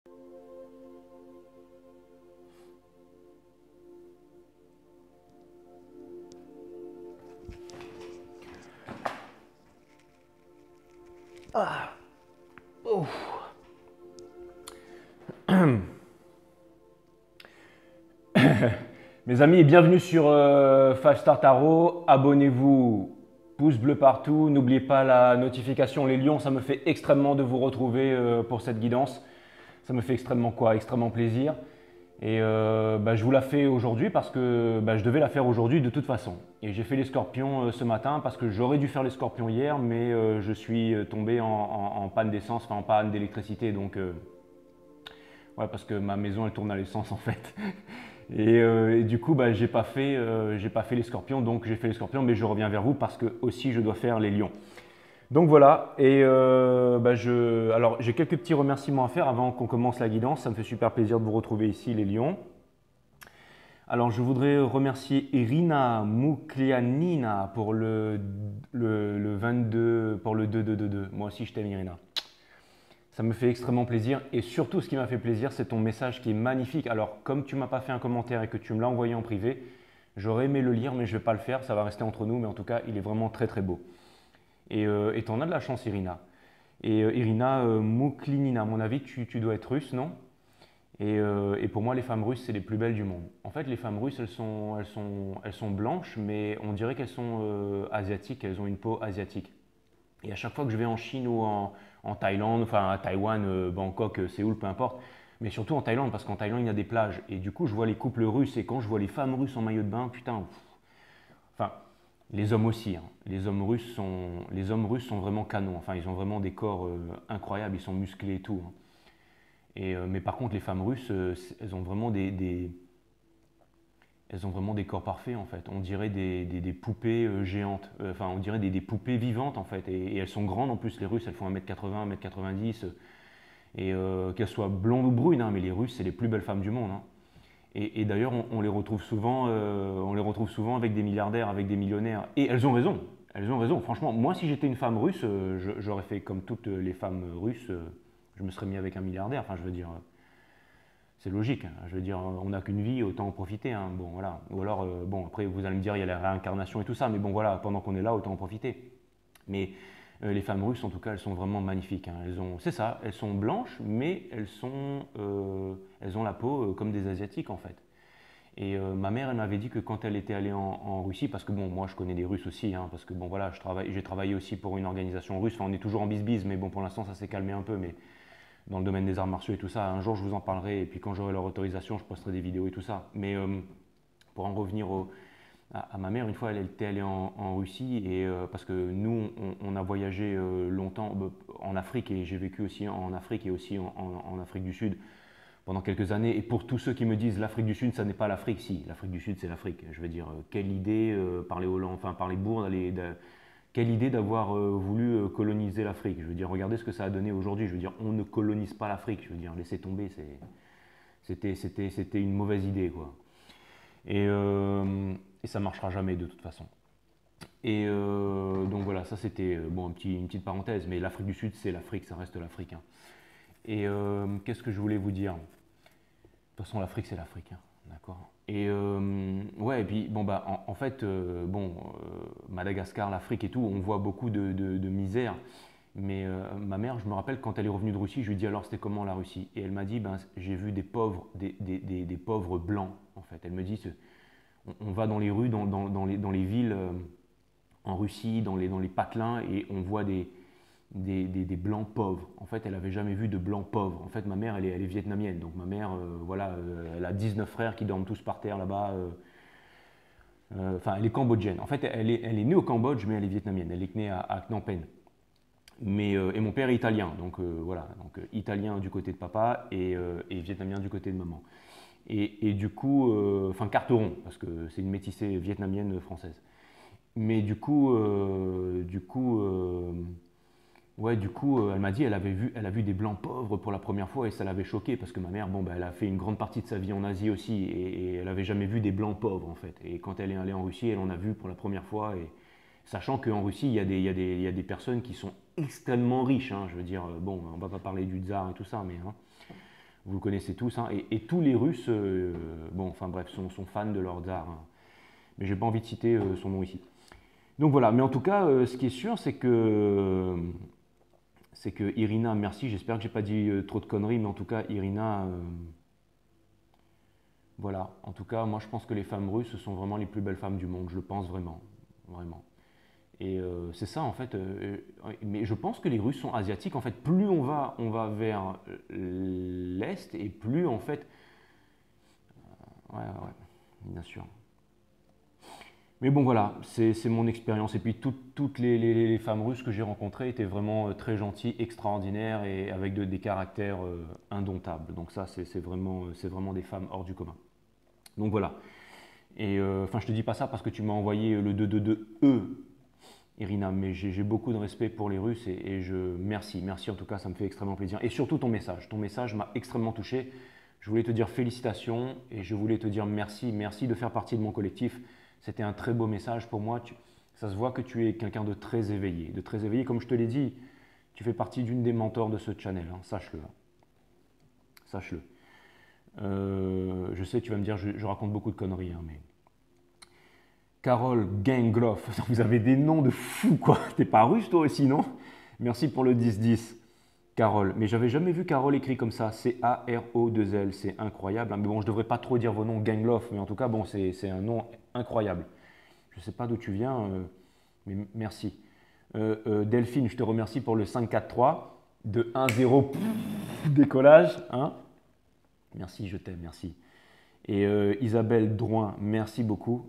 Ah, oh. Mes amis, bienvenue sur 5 Star Tarot. Abonnez-vous, pouce bleu partout. N'oubliez pas la notification, les lions. Ça me fait extrêmement de vous retrouver pour cette guidance. Ça me fait extrêmement plaisir. Et je vous la fais aujourd'hui parce que je devais la faire aujourd'hui de toute façon. Et j'ai fait les scorpions ce matin parce que j'aurais dû faire les scorpions hier, mais je suis tombé en panne d'essence, enfin en panne d'électricité. Donc, ouais, parce que ma maison elle tourne à l'essence en fait. Et du coup, j'ai pas fait les scorpions, donc j'ai fait les scorpions, mais je reviens vers vous parce que aussi je dois faire les lions. Donc voilà, et alors j'ai quelques petits remerciements à faire avant qu'on commence la guidance. Ça me fait super plaisir de vous retrouver ici, les lions. Alors je voudrais remercier Irina Mouklianina pour le 22, pour le 2. Moi aussi je t'aime Irina. Ça me fait extrêmement plaisir et surtout ce qui m'a fait plaisir, c'est ton message qui est magnifique. Alors comme tu m'as pas fait un commentaire et que tu me l'as envoyé en privé, j'aurais aimé le lire mais je ne vais pas le faire, ça va rester entre nous, mais en tout cas il est vraiment très très beau. Et tu en as de la chance Irina. Et Irina Mouklinina, à mon avis tu dois être russe, non? Et pour moi les femmes russes c'est les plus belles du monde. En fait les femmes russes elles sont blanches mais on dirait qu'elles sont asiatiques, elles ont une peau asiatique. Et à chaque fois que je vais en Chine ou en Thaïlande, enfin à Taïwan, Bangkok, Séoul, peu importe, mais surtout en Thaïlande, parce qu'en Thaïlande il y a des plages. Et du coup, je vois les couples russes et quand je vois les femmes russes en maillot de bain, putain, enfin, les hommes aussi, hein. Les hommes russes sont vraiment canons. Enfin, ils ont vraiment des corps incroyables, ils sont musclés et tout, hein. Mais par contre, les femmes russes, elles ont vraiment elles ont vraiment des corps parfaits en fait. On dirait des poupées géantes. Enfin, on dirait des poupées vivantes en fait. Et elles sont grandes en plus. Les Russes, elles font 1m80, 1m90. Et qu'elles soient blondes ou brunes, hein, mais les Russes, c'est les plus belles femmes du monde, hein. Et d'ailleurs, on les retrouve souvent avec des milliardaires, avec des millionnaires. Et elles ont raison. Elles ont raison. Franchement, moi, si j'étais une femme russe, j'aurais fait comme toutes les femmes russes. Je me serais mis avec un milliardaire. Enfin, je veux dire, c'est logique, hein. Je veux dire, on n'a qu'une vie, autant en profiter, hein. Bon, voilà. Ou alors, bon, après, vous allez me dire, il y a la réincarnation et tout ça, mais bon, voilà, pendant qu'on est là, autant en profiter. Mais les femmes russes, en tout cas, elles sont vraiment magnifiques, hein. C'est ça, elles sont blanches, mais elles ont la peau comme des Asiatiques, en fait. Et ma mère, elle m'avait dit que quand elle était allée en Russie, parce que bon, moi, je connais des Russes aussi, hein, parce que bon, voilà, j'ai travaillé aussi pour une organisation russe. Enfin, on est toujours en bisbise, mais bon, pour l'instant, ça s'est calmé un peu, mais dans le domaine des arts martiaux et tout ça. Un jour, je vous en parlerai et puis quand j'aurai leur autorisation, je posterai des vidéos et tout ça. Mais pour en revenir à ma mère, une fois, elle était allée en Russie et parce que nous, on a voyagé longtemps en Afrique et j'ai vécu aussi en Afrique et aussi en Afrique du Sud pendant quelques années. Et pour tous ceux qui me disent l'Afrique du Sud, ça n'est pas l'Afrique, si, l'Afrique du Sud, c'est l'Afrique. Je veux dire, quelle idée par les Hollandais, enfin par les Bourgs, quelle idée d'avoir voulu coloniser l'Afrique. Je veux dire, regardez ce que ça a donné aujourd'hui. Je veux dire, on ne colonise pas l'Afrique. Je veux dire, laissez tomber, c'était une mauvaise idée, quoi. Et ça ne marchera jamais de toute façon. Et donc voilà, ça c'était bon, une petite parenthèse, mais l'Afrique du Sud, c'est l'Afrique, ça reste l'Afrique, hein. Et qu'est-ce que je voulais vous dire? De toute façon, l'Afrique, c'est l'Afrique, hein, d'accord. Et ouais, et puis bon en fait, Madagascar, l'Afrique et tout, on voit beaucoup de misère. Mais ma mère, je me rappelle quand elle est revenue de Russie, je lui ai dit alors c'était comment la Russie? Et elle m'a dit ben j'ai vu des pauvres, des pauvres blancs en fait. Elle me dit on va dans les rues, dans les villes en Russie, dans les patelins et on voit des blancs pauvres. En fait, elle n'avait jamais vu de blancs pauvres. En fait, ma mère, elle est vietnamienne. Donc ma mère, voilà, elle a 19 frères qui dorment tous par terre là-bas. Enfin, elle est cambodgienne. En fait, elle est née au Cambodge, mais elle est vietnamienne. Elle est née à Phnom Penh. Et mon père est italien, donc voilà, donc italien du côté de papa et vietnamien du côté de maman. Et du coup, enfin carteron, parce que c'est une métissée vietnamienne française. Mais ouais, du coup, elle m'a dit, elle a vu des blancs pauvres pour la première fois et ça l'avait choqué parce que ma mère, bon, bah, elle a fait une grande partie de sa vie en Asie aussi et elle avait jamais vu des blancs pauvres en fait. Et quand elle est allée en Russie, elle en a vu pour la première fois et sachant qu'en Russie, il y a des personnes qui sont extrêmement riches, hein. Je veux dire, bon, on va pas parler du tsar et tout ça, mais hein, vous le connaissez tous, hein, et tous les Russes, bon, enfin bref, sont fans de leur tsar, hein. Mais j'ai pas envie de citer son nom ici. Donc voilà, mais en tout cas, ce qui est sûr, c'est que Irina, merci, j'espère que j'ai pas dit trop de conneries, mais en tout cas, Irina, voilà, en tout cas, moi je pense que les femmes russes sont vraiment les plus belles femmes du monde, je le pense vraiment, vraiment. Et c'est ça en fait, mais je pense que les Russes sont asiatiques, en fait, plus on va vers l'Est, et plus en fait, ouais, bien sûr. Mais bon voilà, c'est mon expérience. Et puis toutes les femmes russes que j'ai rencontrées étaient vraiment très gentilles, extraordinaires et avec des caractères indomptables. Donc ça, c'est vraiment des femmes hors du commun. Donc voilà. Et enfin, je te dis pas ça parce que tu m'as envoyé le 222E, Irina, mais j'ai beaucoup de respect pour les Russes et merci en tout cas, ça me fait extrêmement plaisir. Et surtout ton message m'a extrêmement touché. Je voulais te dire félicitations et je voulais te dire merci de faire partie de mon collectif. C'était un très beau message pour moi. Ça se voit que tu es quelqu'un de très éveillé. Comme je te l'ai dit, tu fais partie d'une des mentors de ce channel, hein, sache-le. Sache-le. Je sais, tu vas me dire, je raconte beaucoup de conneries, hein, mais... Carole Gangloff, vous avez des noms de fous, quoi. T'es pas russe, toi aussi, non? Merci pour le 10-10. Carole, mais j'avais jamais vu Carole écrit comme ça, C-A-R-O-2-L, c'est incroyable, hein. Mais bon, je devrais pas trop dire vos noms, Gangloff, mais en tout cas, bon, c'est un nom incroyable. Je sais pas d'où tu viens, mais merci. Delphine, je te remercie pour le 5-4-3, de 1-0, décollage, hein. Merci, je t'aime, merci. Et Isabelle Drouin, merci beaucoup.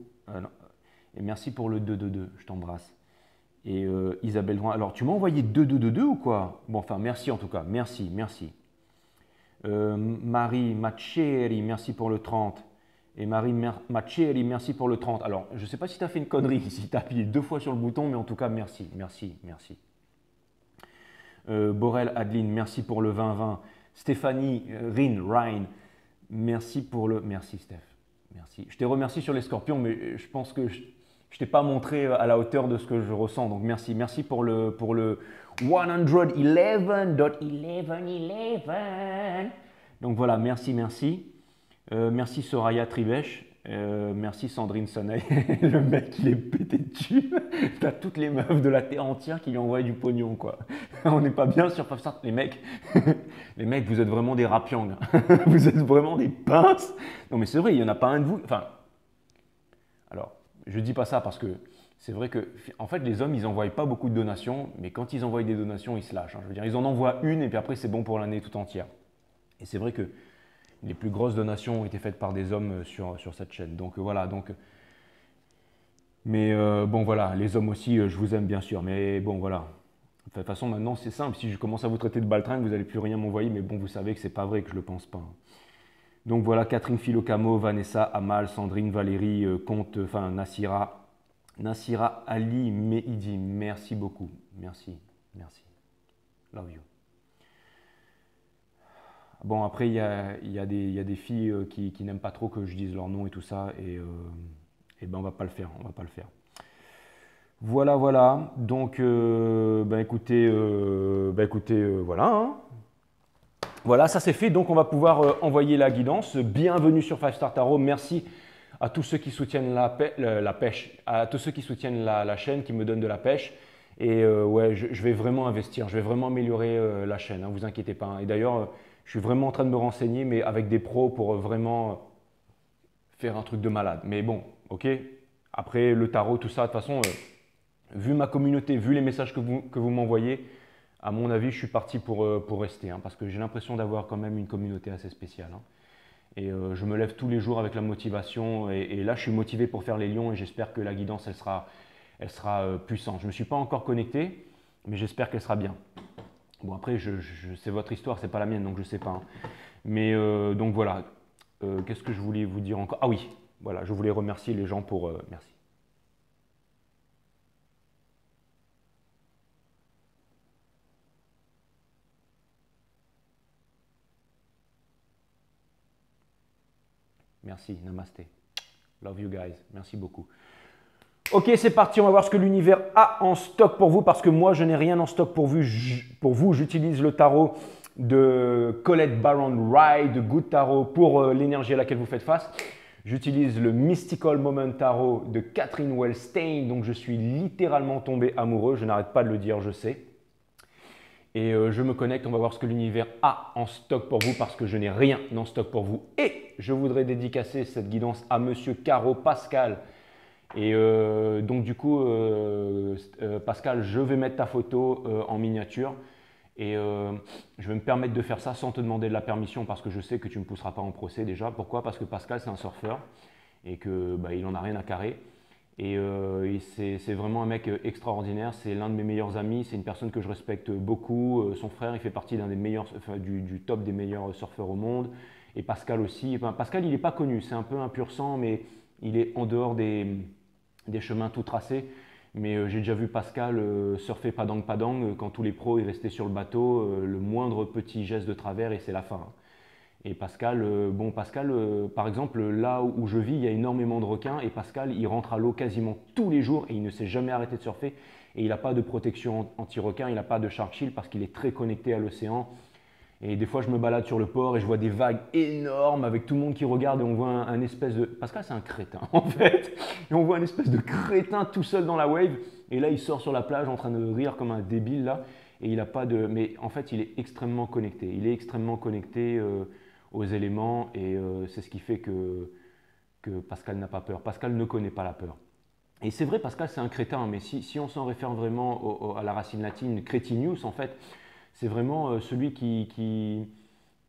Et merci pour le 2-2-2, je t'embrasse. Et Isabelle Drouin, alors tu m'as envoyé 2-2-2-2 ou quoi? Bon, enfin, merci en tout cas, merci. Marie Macheri, merci pour le 30. Et Marie Macheri, merci pour le 30. Alors, je ne sais pas si tu as fait une connerie, si tu as appuyé 2 fois sur le bouton, mais en tout cas, merci. Borel Adeline, merci pour le 20-20. Stéphanie Ryan, merci pour le... Merci Steph, merci. Je t'ai remercié sur les scorpions, mais je pense que je ne t'ai pas montré à la hauteur de ce que je ressens. Donc merci pour le 111.11. Donc voilà, merci. Merci Soraya Trivesh. Merci Sandrine Soneil. Le mec, il est pété de thunes. T'as toutes les meufs de la terre entière qui lui envoient du pognon, quoi. On n'est pas bien sur ça. Les mecs, vous êtes vraiment des rapiangs. Vous êtes vraiment des pinces. Non, mais c'est vrai, il n'y en a pas un de vous. Enfin, alors, je dis pas ça parce que c'est vrai que, en fait, les hommes, ils n'envoient pas beaucoup de donations, mais quand ils envoient des donations, ils se lâchent, hein. Je veux dire, ils en envoient une et puis après, c'est bon pour l'année tout entière. Et c'est vrai que les plus grosses donations ont été faites par des hommes sur cette chaîne. Donc voilà. Mais bon, voilà, les hommes aussi, je vous aime bien sûr. Mais bon, voilà. De toute façon, maintenant, c'est simple. Si je commence à vous traiter de baltringue, vous n'allez plus rien m'envoyer. Mais bon, vous savez que ce n'est pas vrai, que je ne le pense pas. Donc voilà, Catherine Philocamo, Vanessa, Amal, Sandrine, Valérie, Comte, enfin Nassira Ali, Meidi, merci beaucoup. Merci. Love you. Bon, après, il y a des filles qui n'aiment pas trop que je dise leur nom et tout ça. Et ben, on va pas le faire. Voilà. Donc, écoutez, voilà, hein. Voilà, ça c'est fait. Donc, on va pouvoir envoyer la guidance. Bienvenue sur 5 Star Tarot. Merci à tous ceux qui soutiennent la pêche, à tous ceux qui soutiennent la chaîne, qui me donnent de la pêche. Et ouais, je vais vraiment investir. Je vais vraiment améliorer la chaîne, hein, vous inquiétez pas, hein. Et d'ailleurs, je suis vraiment en train de me renseigner, mais avec des pros pour vraiment faire un truc de malade. Mais bon, ok. Après, le tarot, tout ça, de toute façon, vu ma communauté, vu les messages que vous m'envoyez, à mon avis, je suis parti pour rester, hein, parce que j'ai l'impression d'avoir quand même une communauté assez spéciale, hein. Et je me lève tous les jours avec la motivation. Et là, je suis motivé pour faire les lions et j'espère que la guidance, elle sera puissante. Je ne me suis pas encore connecté, mais j'espère qu'elle sera bien. Bon, après, c'est votre histoire, c'est pas la mienne, donc je ne sais pas, hein. Mais donc voilà. Qu'est-ce que je voulais vous dire encore? Ah oui, voilà, je voulais remercier les gens pour... merci. Merci, namasté. Love you guys, merci beaucoup. Ok, c'est parti, on va voir ce que l'univers a en stock pour vous, parce que moi, je n'ai rien en stock pour vous. J'utilise le tarot de Colette Baron Rye de Good Tarot pour l'énergie à laquelle vous faites face. J'utilise le Mystical Moment Tarot de Catherine Wellstein, donc je suis littéralement tombé amoureux, je n'arrête pas de le dire, je sais. Et je me connecte, on va voir ce que l'univers a en stock pour vous parce que je n'ai rien en stock pour vous. Et je voudrais dédicacer cette guidance à Monsieur Caro Pascal. Et donc du coup, Pascal, je vais mettre ta photo en miniature. Et je vais me permettre de faire ça sans te demander de la permission parce que je sais que tu ne me pousseras pas en procès déjà. Pourquoi? Parce que Pascal, c'est un surfeur et qu'il n'en a rien à carrer. Et c'est vraiment un mec extraordinaire, c'est l'un de mes meilleurs amis, c'est une personne que je respecte beaucoup. Son frère, il fait partie d'un des meilleurs, enfin, du top des meilleurs surfeurs au monde. Et Pascal aussi. Enfin, Pascal, il n'est pas connu, c'est un peu un pur sang, mais il est en dehors des chemins tout tracés. Mais j'ai déjà vu Pascal surfer padang padang quand tous les pros ils restaient sur le bateau, le moindre petit geste de travers et c'est la fin. Et Pascal, par exemple, là où je vis, il y a énormément de requins et Pascal, il rentre à l'eau quasiment tous les jours et il ne s'est jamais arrêté de surfer et il n'a pas de protection anti-requin, il n'a pas de shark shield parce qu'il est très connecté à l'océan. Et des fois, je me balade sur le port et je vois des vagues énormes avec tout le monde qui regarde et on voit un espèce de… Pascal, c'est un crétin en fait. Et on voit un espèce de crétin tout seul dans la wave et là, il sort sur la plage en train de rire comme un débile là et il n'a pas de… Mais en fait, il est extrêmement connecté. Il est extrêmement connecté aux éléments et c'est ce qui fait que Pascal n'a pas peur. Pascal ne connaît pas la peur. Et c'est vrai, Pascal, c'est un crétin, mais si on s'en réfère vraiment à la racine latine, crétinius, en fait, c'est vraiment celui qui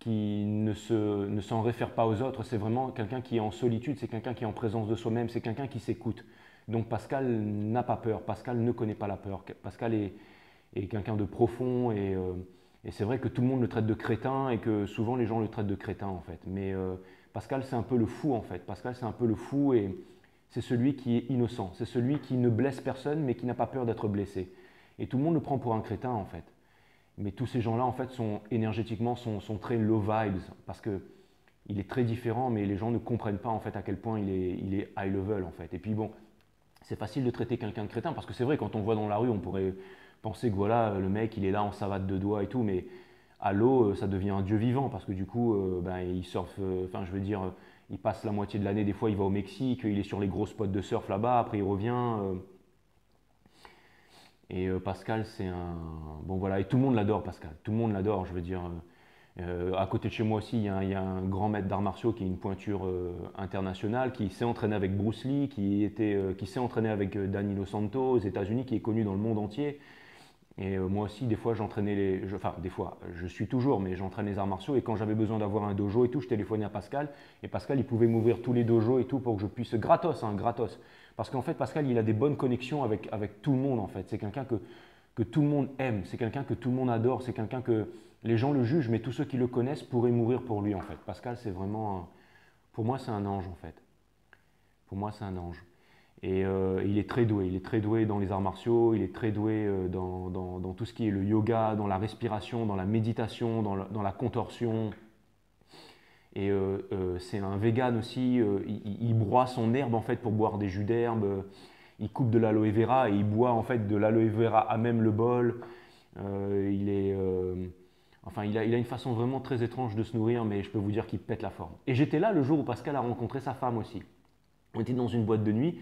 ne s'en réfère pas aux autres, c'est vraiment quelqu'un qui est en solitude, c'est quelqu'un qui est en présence de soi-même, c'est quelqu'un qui s'écoute. Donc Pascal n'a pas peur, Pascal ne connaît pas la peur, Pascal est quelqu'un de profond et c'est vrai que tout le monde le traite de crétin et que souvent les gens le traitent de crétin en fait. Mais Pascal c'est un peu le fou en fait, Pascal c'est un peu le fou et c'est celui qui est innocent, c'est celui qui ne blesse personne mais qui n'a pas peur d'être blessé. Et tout le monde le prend pour un crétin en fait. Mais tous ces gens-là, en fait, énergétiquement, sont très low vibes parce qu'il est très différent, mais les gens ne comprennent pas en fait à quel point il est high level en fait. Et puis bon, c'est facile de traiter quelqu'un de crétin parce que c'est vrai, quand on le voit dans la rue, on pourrait penser que voilà, le mec, il est là en savate de doigts et tout, mais à l'eau, ça devient un dieu vivant parce que du coup, ben, il surfe, enfin, je veux dire, il passe la moitié de l'année, des fois, il va au Mexique, il est sur les gros spots de surf là-bas, après il revient. Et Pascal, c'est un. Bon voilà, et tout le monde l'adore, Pascal. Tout le monde l'adore, je veux dire. À côté de chez moi aussi, il y a un grand maître d'arts martiaux qui est une pointure internationale, qui s'est entraîné avec Bruce Lee, qui s'est entraîné avec Danilo Santos aux États-Unis, qui est connu dans le monde entier. Et moi aussi, des fois, j'entraînais enfin, des fois, je suis toujours, mais j'entraîne les arts martiaux. Et quand j'avais besoin d'avoir un dojo et tout, je téléphonais à Pascal. Et Pascal, il pouvait m'ouvrir tous les dojos et tout pour que je puisse. Gratos, hein, gratos. Parce qu'en fait, Pascal, il a des bonnes connexions avec tout le monde, en fait. C'est quelqu'un que tout le monde aime. C'est quelqu'un que tout le monde adore. C'est quelqu'un que les gens le jugent, mais tous ceux qui le connaissent pourraient mourir pour lui, en fait. Pascal, c'est vraiment. Pour moi, c'est un ange, en fait. Pour moi, c'est un ange. Et il est très doué dans les arts martiaux, il est très doué dans tout ce qui est le yoga, dans la respiration, dans la méditation, dans la contorsion. Et c'est un vegan aussi, il broie son herbe en fait pour boire des jus d'herbe, il coupe de l'aloe vera et il boit en fait de l'aloe vera à même le bol. Enfin, il a une façon vraiment très étrange de se nourrir, mais je peux vous dire qu'il pète la forme. Et j'étais là le jour où Pascal a rencontré sa femme aussi. On était dans une boîte de nuit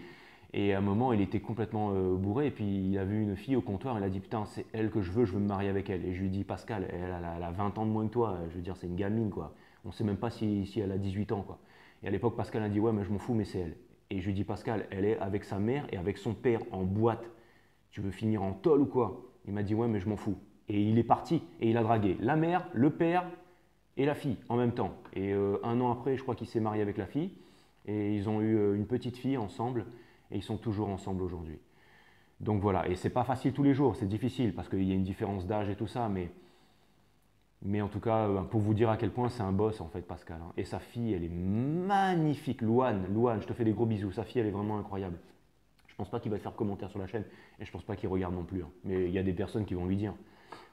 et à un moment il était complètement bourré et puis il a vu une fille au comptoir, il a dit putain c'est elle que je veux me marier avec elle. Et je lui ai dit Pascal, elle a 20 ans de moins que toi, je veux dire c'est une gamine quoi. On ne sait même pas si elle a 18 ans quoi. Et à l'époque Pascal a dit ouais mais je m'en fous mais c'est elle. Et je lui ai dit Pascal, elle est avec sa mère et avec son père en boîte. Tu veux finir en tôle ou quoi? Il m'a dit ouais mais je m'en fous. Et il est parti et il a dragué la mère, le père et la fille en même temps. Et un an après je crois qu'il s'est marié avec la fille. Et ils ont eu une petite fille ensemble et ils sont toujours ensemble aujourd'hui. Donc voilà, et c'est pas facile tous les jours, c'est difficile parce qu'il y a une différence d'âge et tout ça, mais en tout cas, pour vous dire à quel point c'est un boss en fait, Pascal. Hein. Et sa fille, elle est magnifique. Louane, je te fais des gros bisous. Sa fille, elle est vraiment incroyable. Je pense pas qu'il va faire de commentaires sur la chaîne et je pense pas qu'il regarde non plus. Hein. Mais il y a des personnes qui vont lui dire.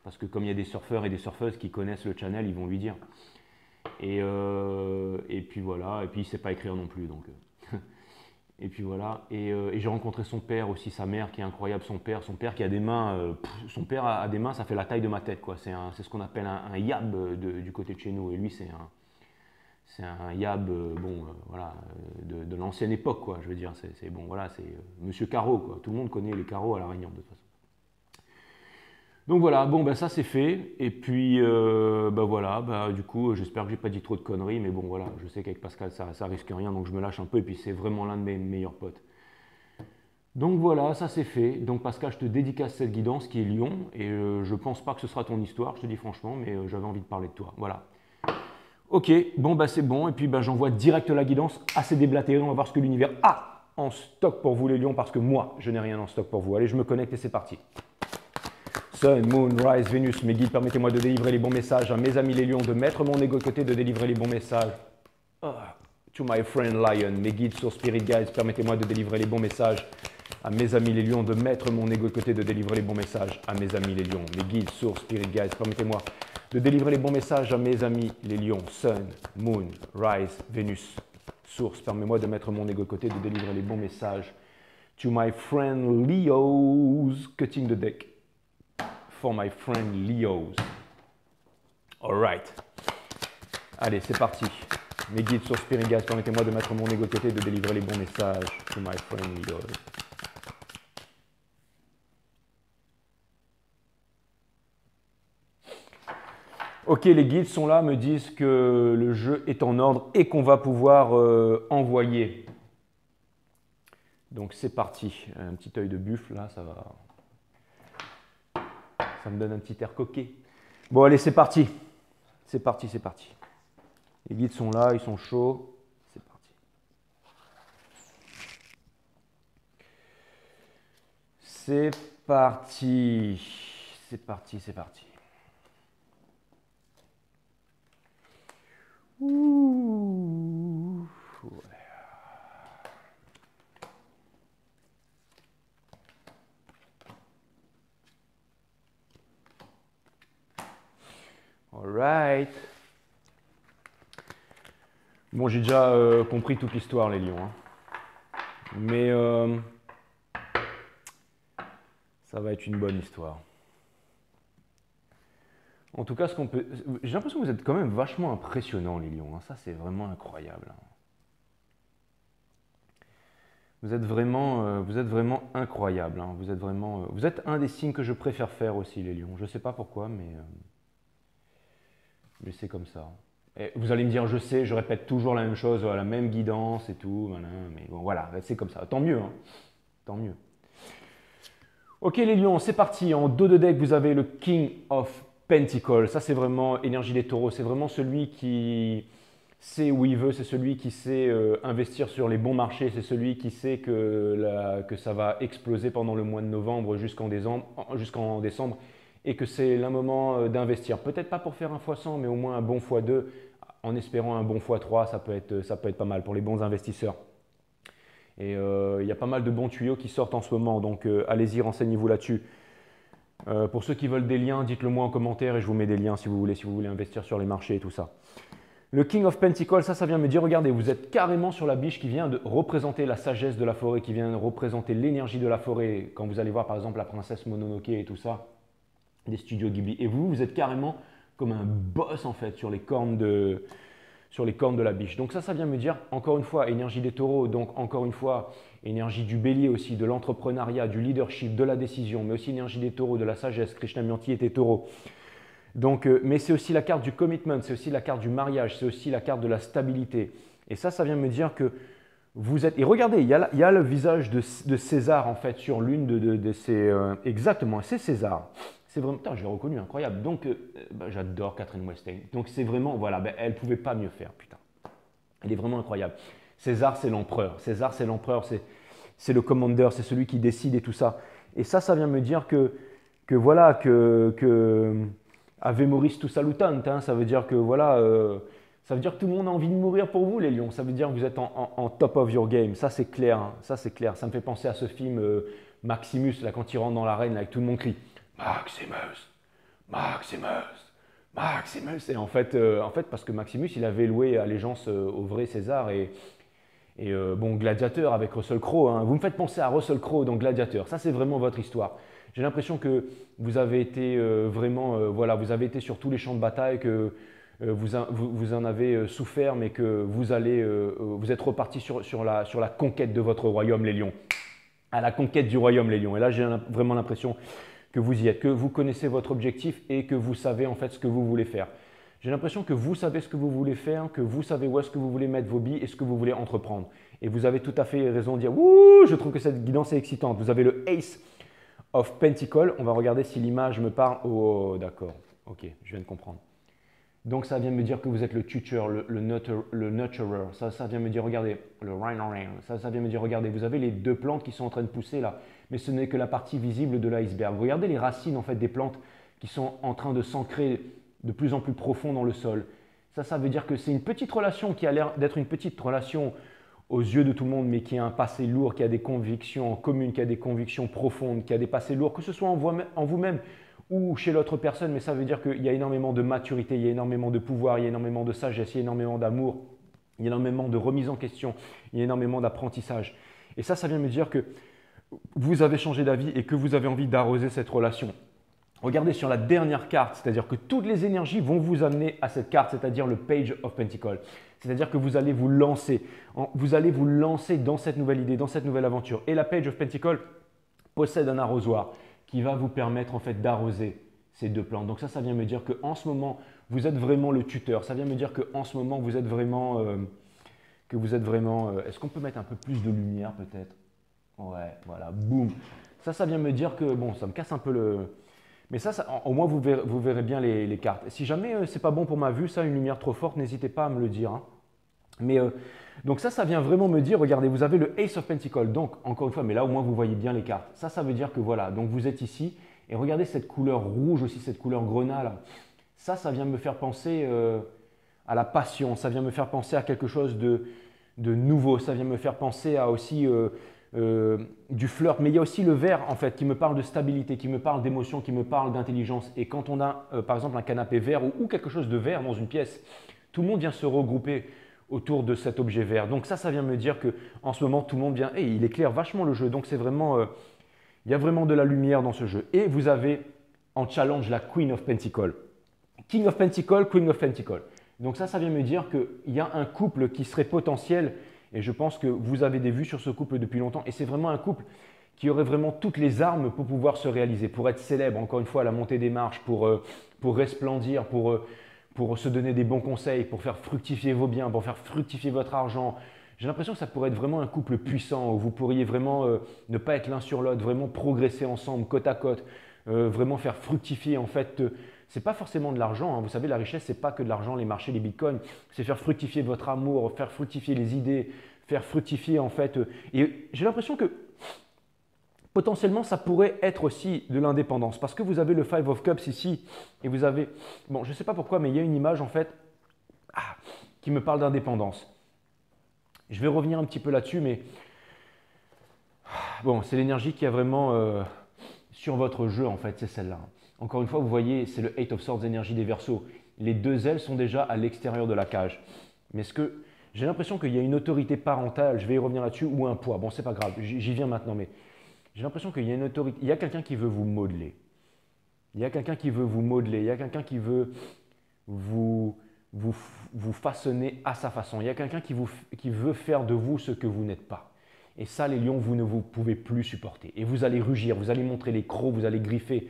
Parce que comme il y a des surfeurs et des surfeuses qui connaissent le channel, ils vont lui dire. Et puis voilà, et puis il ne sait pas écrire non plus. Donc, Et puis voilà. Et j'ai rencontré son père aussi, sa mère qui est incroyable. Son père qui a des mains, son père a des mains, ça fait la taille de ma tête, quoi. C'est ce qu'on appelle un yab du côté de chez nous. Et lui, c'est un yab, voilà, de l'ancienne époque, quoi. Je veux dire, c'est bon, voilà, c'est Monsieur Carreau, quoi. Tout le monde connaît les carreaux à La Réunion, de toute façon. Donc voilà, bon, ben ça c'est fait. Et puis, voilà, du coup, j'espère que j'ai pas dit trop de conneries, mais bon, voilà, je sais qu'avec Pascal, ça risque rien, donc je me lâche un peu. Et puis, c'est vraiment l'un de mes meilleurs potes. Donc voilà, ça c'est fait. Donc Pascal, je te dédicace cette guidance qui est Lyon. Et je pense pas que ce sera ton histoire, je te dis franchement, mais j'avais envie de parler de toi. Voilà. Ok, bon, c'est bon. Et puis, j'envoie direct la guidance, assez déblatéré. On va voir ce que l'univers a en stock pour vous, les lions, parce que moi, je n'ai rien en stock pour vous. Allez, je me connecte et c'est parti. Sun, Moon, Rise, Vénus, mes guides, permettez-moi de délivrer les bons messages à mes amis les lions, de mettre mon ego de côté, de délivrer les bons messages. To my friend Lion, mes guides sur Spirit Guides, permettez-moi de délivrer les bons messages à mes amis les lions, de mettre mon ego de côté, de délivrer les bons messages à mes amis les lions. Mes guides sur Spirit Guides, permettez-moi de délivrer les bons messages à mes amis les lions. Sun, Moon, Rise, Vénus, Source, permets-moi de mettre mon ego de côté, de délivrer les bons messages. To my friend Leo's, cutting the deck. For my friend Leo's. Alright. Allez, c'est parti. Mes guides sur Spirit Guides, permettez-moi de mettre mon ego de côté, de délivrer les bons messages to my friend Leo's. Ok, les guides sont là, me disent que le jeu est en ordre et qu'on va pouvoir envoyer. Donc c'est parti. Un petit œil de buffle, là, ça va. Ça me donne un petit air coquet. Bon, allez, c'est parti. C'est parti, c'est parti. Les guides sont là, ils sont chauds. C'est parti. C'est parti. C'est parti, c'est parti. Ouh. Ouais. Alright. Bon, j'ai déjà compris toute l'histoire, les lions. Hein. Mais ça va être une bonne histoire. En tout cas, j'ai l'impression que vous êtes quand même vachement impressionnants, les lions. Hein. Ça, c'est vraiment incroyable. Hein. Vous êtes vraiment incroyable. Hein. Vous êtes un des signes que je préfère faire aussi, les lions. Je ne sais pas pourquoi, mais c'est comme ça. Et vous allez me dire, je sais, je répète toujours la même chose, la même guidance et tout, voilà, mais bon, voilà, c'est comme ça. Tant mieux, hein. Tant mieux. Ok, les lions, c'est parti. En dos de deck, vous avez le King of Pentacles. Ça, c'est vraiment énergie des taureaux. C'est vraiment celui qui sait où il veut, c'est celui qui sait investir sur les bons marchés, c'est celui qui sait que ça va exploser pendant le mois de novembre jusqu'en décembre et que c'est le moment d'investir. Peut-être pas pour faire un x100, mais au moins un bon x2, en espérant un bon x3, ça peut être pas mal pour les bons investisseurs. Et il y a pas mal de bons tuyaux qui sortent en ce moment, donc allez-y, renseignez-vous là-dessus. Pour ceux qui veulent des liens, dites-le moi en commentaire et je vous mets des liens si vous voulez investir sur les marchés et tout ça. Le King of Pentacles, ça vient me dire, regardez, vous êtes carrément sur la biche qui vient de représenter la sagesse de la forêt, qui vient de représenter l'énergie de la forêt. Quand vous allez voir par exemple la princesse Mononoke et tout ça, des studios Ghibli. Et vous êtes carrément comme un boss en fait sur les cornes de la biche. Donc ça vient me dire, encore une fois, énergie des taureaux, donc encore une fois, énergie du bélier aussi, de l'entrepreneuriat, du leadership, de la décision, mais aussi énergie des taureaux, de la sagesse. Krishnamurti était taureau. Donc, mais c'est aussi la carte du commitment, c'est aussi la carte du mariage, c'est aussi la carte de la stabilité. Et ça vient me dire que vous êtes… Et regardez, il y a le visage de César en fait sur l'une de ces… exactement, c'est César. C'est vraiment… Putain, je l'ai reconnu, incroyable. Donc, j'adore Catherine Westheim. Donc, c'est vraiment… Voilà, elle ne pouvait pas mieux faire, putain. Elle est vraiment incroyable. César, c'est l'empereur. César, c'est l'empereur, c'est le commandeur, c'est celui qui décide et tout ça. Et ça vient me dire que voilà, que Ave Moris tu salutant, hein, ça veut dire que voilà, ça veut dire que tout le monde a envie de mourir pour vous les lions, ça veut dire que vous êtes en top of your game, ça c'est clair, hein, ça c'est clair, ça me fait penser à ce film Maximus, là quand il rentre dans l'arène avec tout le monde crie Maximus, Maximus, Maximus, et en fait parce que Maximus il avait loué allégeance au vrai César et Et bon, Gladiateur avec Russell Crowe, hein. Vous me faites penser à Russell Crowe dans Gladiateur. Ça, c'est vraiment votre histoire. J'ai l'impression que vous avez été voilà, vous avez été sur tous les champs de bataille, que vous en avez souffert, mais que vous êtes reparti sur la conquête de votre royaume, les lions. À la conquête du royaume, les lions. Et là, j'ai vraiment l'impression que vous y êtes, que vous connaissez votre objectif et que vous savez en fait ce que vous voulez faire. J'ai l'impression que vous savez ce que vous voulez faire, que vous savez où est-ce que vous voulez mettre vos billes et ce que vous voulez entreprendre. Et vous avez tout à fait raison de dire « Ouh, je trouve que cette guidance est excitante ». Vous avez le Ace of Pentacles. On va regarder si l'image me parle. Oh, d'accord. Ok, je viens de comprendre. Donc, ça vient me dire que vous êtes le tuteur, le nurturer. Ça vient me dire, regardez, le rhino. Ça vient me dire, regardez, vous avez les deux plantes qui sont en train de pousser là. Mais ce n'est que la partie visible de l'iceberg. Regardez les racines en fait des plantes qui sont en train de s'ancrer de plus en plus profond dans le sol. Ça veut dire que c'est une petite relation qui a l'air d'être une petite relation aux yeux de tout le monde, mais qui a un passé lourd, qui a des convictions communes, qui a des convictions profondes, qui a des passés lourds, que ce soit en vous-même ou chez l'autre personne, mais ça veut dire qu'il y a énormément de maturité, il y a énormément de pouvoir, il y a énormément de sagesse, il y a énormément d'amour, il y a énormément de remise en question, il y a énormément d'apprentissage. Et ça vient me dire que vous avez changé d'avis et que vous avez envie d'arroser cette relation. Regardez sur la dernière carte, c'est-à-dire que toutes les énergies vont vous amener à cette carte, c'est-à-dire le Page of Pentacles. C'est-à-dire que vous allez vous lancer dans cette nouvelle idée, dans cette nouvelle aventure. Et la Page of Pentacles possède un arrosoir qui va vous permettre en fait d'arroser ces deux plantes. Donc ça vient me dire qu'en ce moment, vous êtes vraiment le tuteur. Ça vient me dire qu'en ce moment, vous êtes vraiment… Est-ce qu'on peut mettre un peu plus de lumière peut-être? Ouais, voilà, boum. Ça vient me dire que… Bon, ça me casse un peu le… Mais au moins, vous verrez bien les cartes. Si jamais ce n'est pas bon pour ma vue, une lumière trop forte, n'hésitez pas à me le dire, hein. Mais donc ça vient vraiment me dire, regardez, vous avez le Ace of Pentacles. Donc, encore une fois, mais là, au moins, vous voyez bien les cartes. Ça veut dire que voilà, donc vous êtes ici. Et regardez cette couleur rouge aussi, cette couleur grenat là. Ça vient me faire penser à la passion. Ça vient me faire penser à quelque chose de nouveau. Ça vient me faire penser à aussi… du flirt, mais il y a aussi le vert en fait qui me parle de stabilité, qui me parle d'émotion, qui me parle d'intelligence. Et quand on a par exemple un canapé vert ou quelque chose de vert dans une pièce, tout le monde vient se regrouper autour de cet objet vert. Donc ça vient me dire que en ce moment tout le monde vient et il éclaire vachement le jeu. Donc c'est vraiment, il y a vraiment de la lumière dans ce jeu. Et vous avez en challenge la Queen of Pentacles, King of Pentacles, Queen of Pentacles. Donc ça vient me dire qu'il y a un couple qui serait potentiel. Et je pense que vous avez des vues sur ce couple depuis longtemps. Et c'est vraiment un couple qui aurait vraiment toutes les armes pour pouvoir se réaliser, pour être célèbre, encore une fois, à la montée des marches, pour resplendir, pour se donner des bons conseils, pour faire fructifier vos biens, pour faire fructifier votre argent. J'ai l'impression que ça pourrait être vraiment un couple puissant, où vous pourriez vraiment ne pas être l'un sur l'autre, vraiment progresser ensemble, côte à côte, vraiment faire fructifier en fait… Ce n'est pas forcément de l'argent, hein. Vous savez, la richesse, ce n'est pas que de l'argent, les marchés, les bitcoins. C'est faire fructifier votre amour, faire fructifier les idées, faire fructifier en fait. Et j'ai l'impression que potentiellement, ça pourrait être aussi de l'indépendance. Parce que vous avez le Five of Cups ici et vous avez… Bon, je ne sais pas pourquoi, mais il y a une image en fait qui me parle d'indépendance. Je vais revenir un petit peu là-dessus, mais bon, c'est l'énergie qui a vraiment sur votre jeu en fait, c'est celle-là. Encore une fois, vous voyez, c'est le Eight of Swords énergie des Verseaux. Les deux ailes sont déjà à l'extérieur de la cage. Mais j'ai l'impression qu'il y a une autorité parentale, je vais y revenir là-dessus, ou un poids. Bon, c'est pas grave, j'y viens maintenant, mais j'ai l'impression qu'il y a une autorité. Il y a quelqu'un qui veut vous modeler. Il y a quelqu'un qui veut vous modeler. Il y a quelqu'un qui veut vous façonner à sa façon. Il y a quelqu'un qui veut faire de vous ce que vous n'êtes pas. Et ça, les lions, vous ne vous pouvez plus supporter. Et vous allez rugir, vous allez montrer les crocs, vous allez griffer.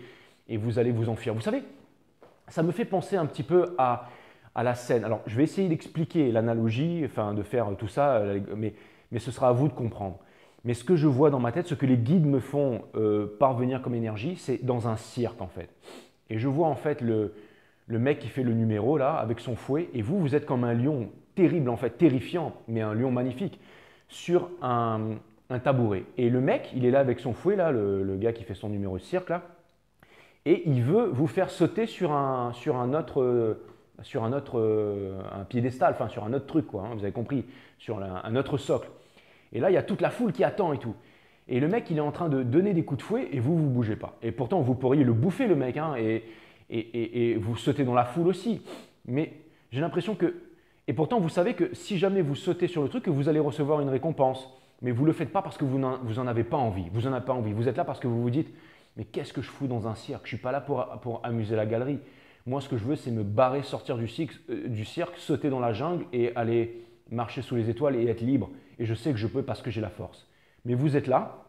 Et vous allez vous enfuir. Vous savez, ça me fait penser un petit peu à la scène. Alors, je vais essayer d'expliquer l'analogie, enfin de faire tout ça, mais ce sera à vous de comprendre. Mais ce que je vois dans ma tête, ce que les guides me font parvenir comme énergie, c'est dans un cirque en fait. Et je vois en fait le mec qui fait le numéro là, avec son fouet, et vous êtes comme un lion terrible en fait, terrifiant, mais un lion magnifique, sur un tabouret. Et le mec, il est là avec son fouet, là, le gars qui fait son numéro de cirque là, et il veut vous faire sauter sur un piédestal, enfin sur un autre truc, quoi, hein, vous avez compris, sur un autre socle. Et là, il y a toute la foule qui attend et tout. Et le mec, il est en train de donner des coups de fouet et vous ne bougez pas. Et pourtant, vous pourriez le bouffer, le mec, hein, et vous sautez dans la foule aussi. Mais j'ai l'impression que… Et pourtant, vous savez que si jamais vous sautez sur le truc, que vous allez recevoir une récompense. Mais vous ne le faites pas parce que vous n'en avez pas envie. Vous n'en avez pas envie. Vous êtes là parce que vous vous dites, mais qu'est-ce que je fous dans un cirque? Je ne suis pas là pour amuser la galerie. Moi, ce que je veux, c'est me barrer, sortir du cirque, sauter dans la jungle et aller marcher sous les étoiles et être libre. Et je sais que je peux parce que j'ai la force. Mais vous êtes là,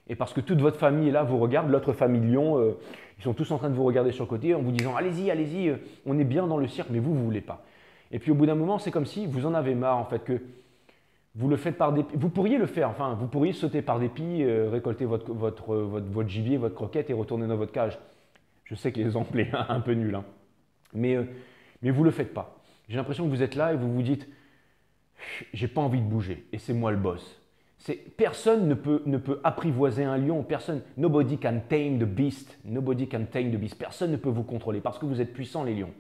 et parce que toute votre famille est là, vous regarde, l'autre famille lion, ils sont tous en train de vous regarder sur le côté en vous disant, allez-y, allez-y, on est bien dans le cirque, mais vous ne voulez pas. Et puis au bout d'un moment, c'est comme si vous en avez marre en fait, que vous le faites par dépit. Vous pourriez le faire, enfin, vous pourriez sauter par dépit, récolter votre gibier, votre croquette et retourner dans votre cage. Je sais que l'exemple est un peu nul, hein. Mais vous ne le faites pas. J'ai l'impression que vous êtes là et vous vous dites, j'ai pas envie de bouger et c'est moi le boss. Personne ne peut apprivoiser un lion, personne, nobody can tame the beast, nobody can tame the beast. Personne ne peut vous contrôler parce que vous êtes puissants les lions.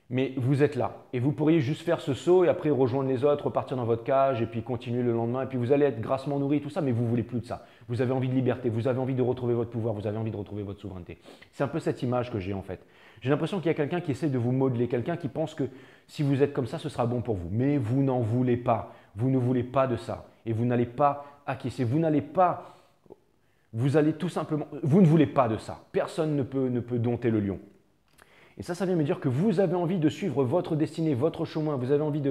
Mais vous êtes là et vous pourriez juste faire ce saut et après rejoindre les autres, repartir dans votre cage et puis continuer le lendemain et puis vous allez être grassement nourri, tout ça, mais vous ne voulez plus de ça. Vous avez envie de liberté, vous avez envie de retrouver votre pouvoir, vous avez envie de retrouver votre souveraineté. C'est un peu cette image que j'ai en fait. J'ai l'impression qu'il y a quelqu'un qui essaie de vous modeler, quelqu'un qui pense que si vous êtes comme ça, ce sera bon pour vous. Mais vous n'en voulez pas, vous ne voulez pas de ça et vous n'allez pas acquiescer, vous allez tout simplement, vous ne voulez pas de ça. Personne ne peut dompter le lion. Et ça vient me dire que vous avez envie de suivre votre destinée, votre chemin, vous avez envie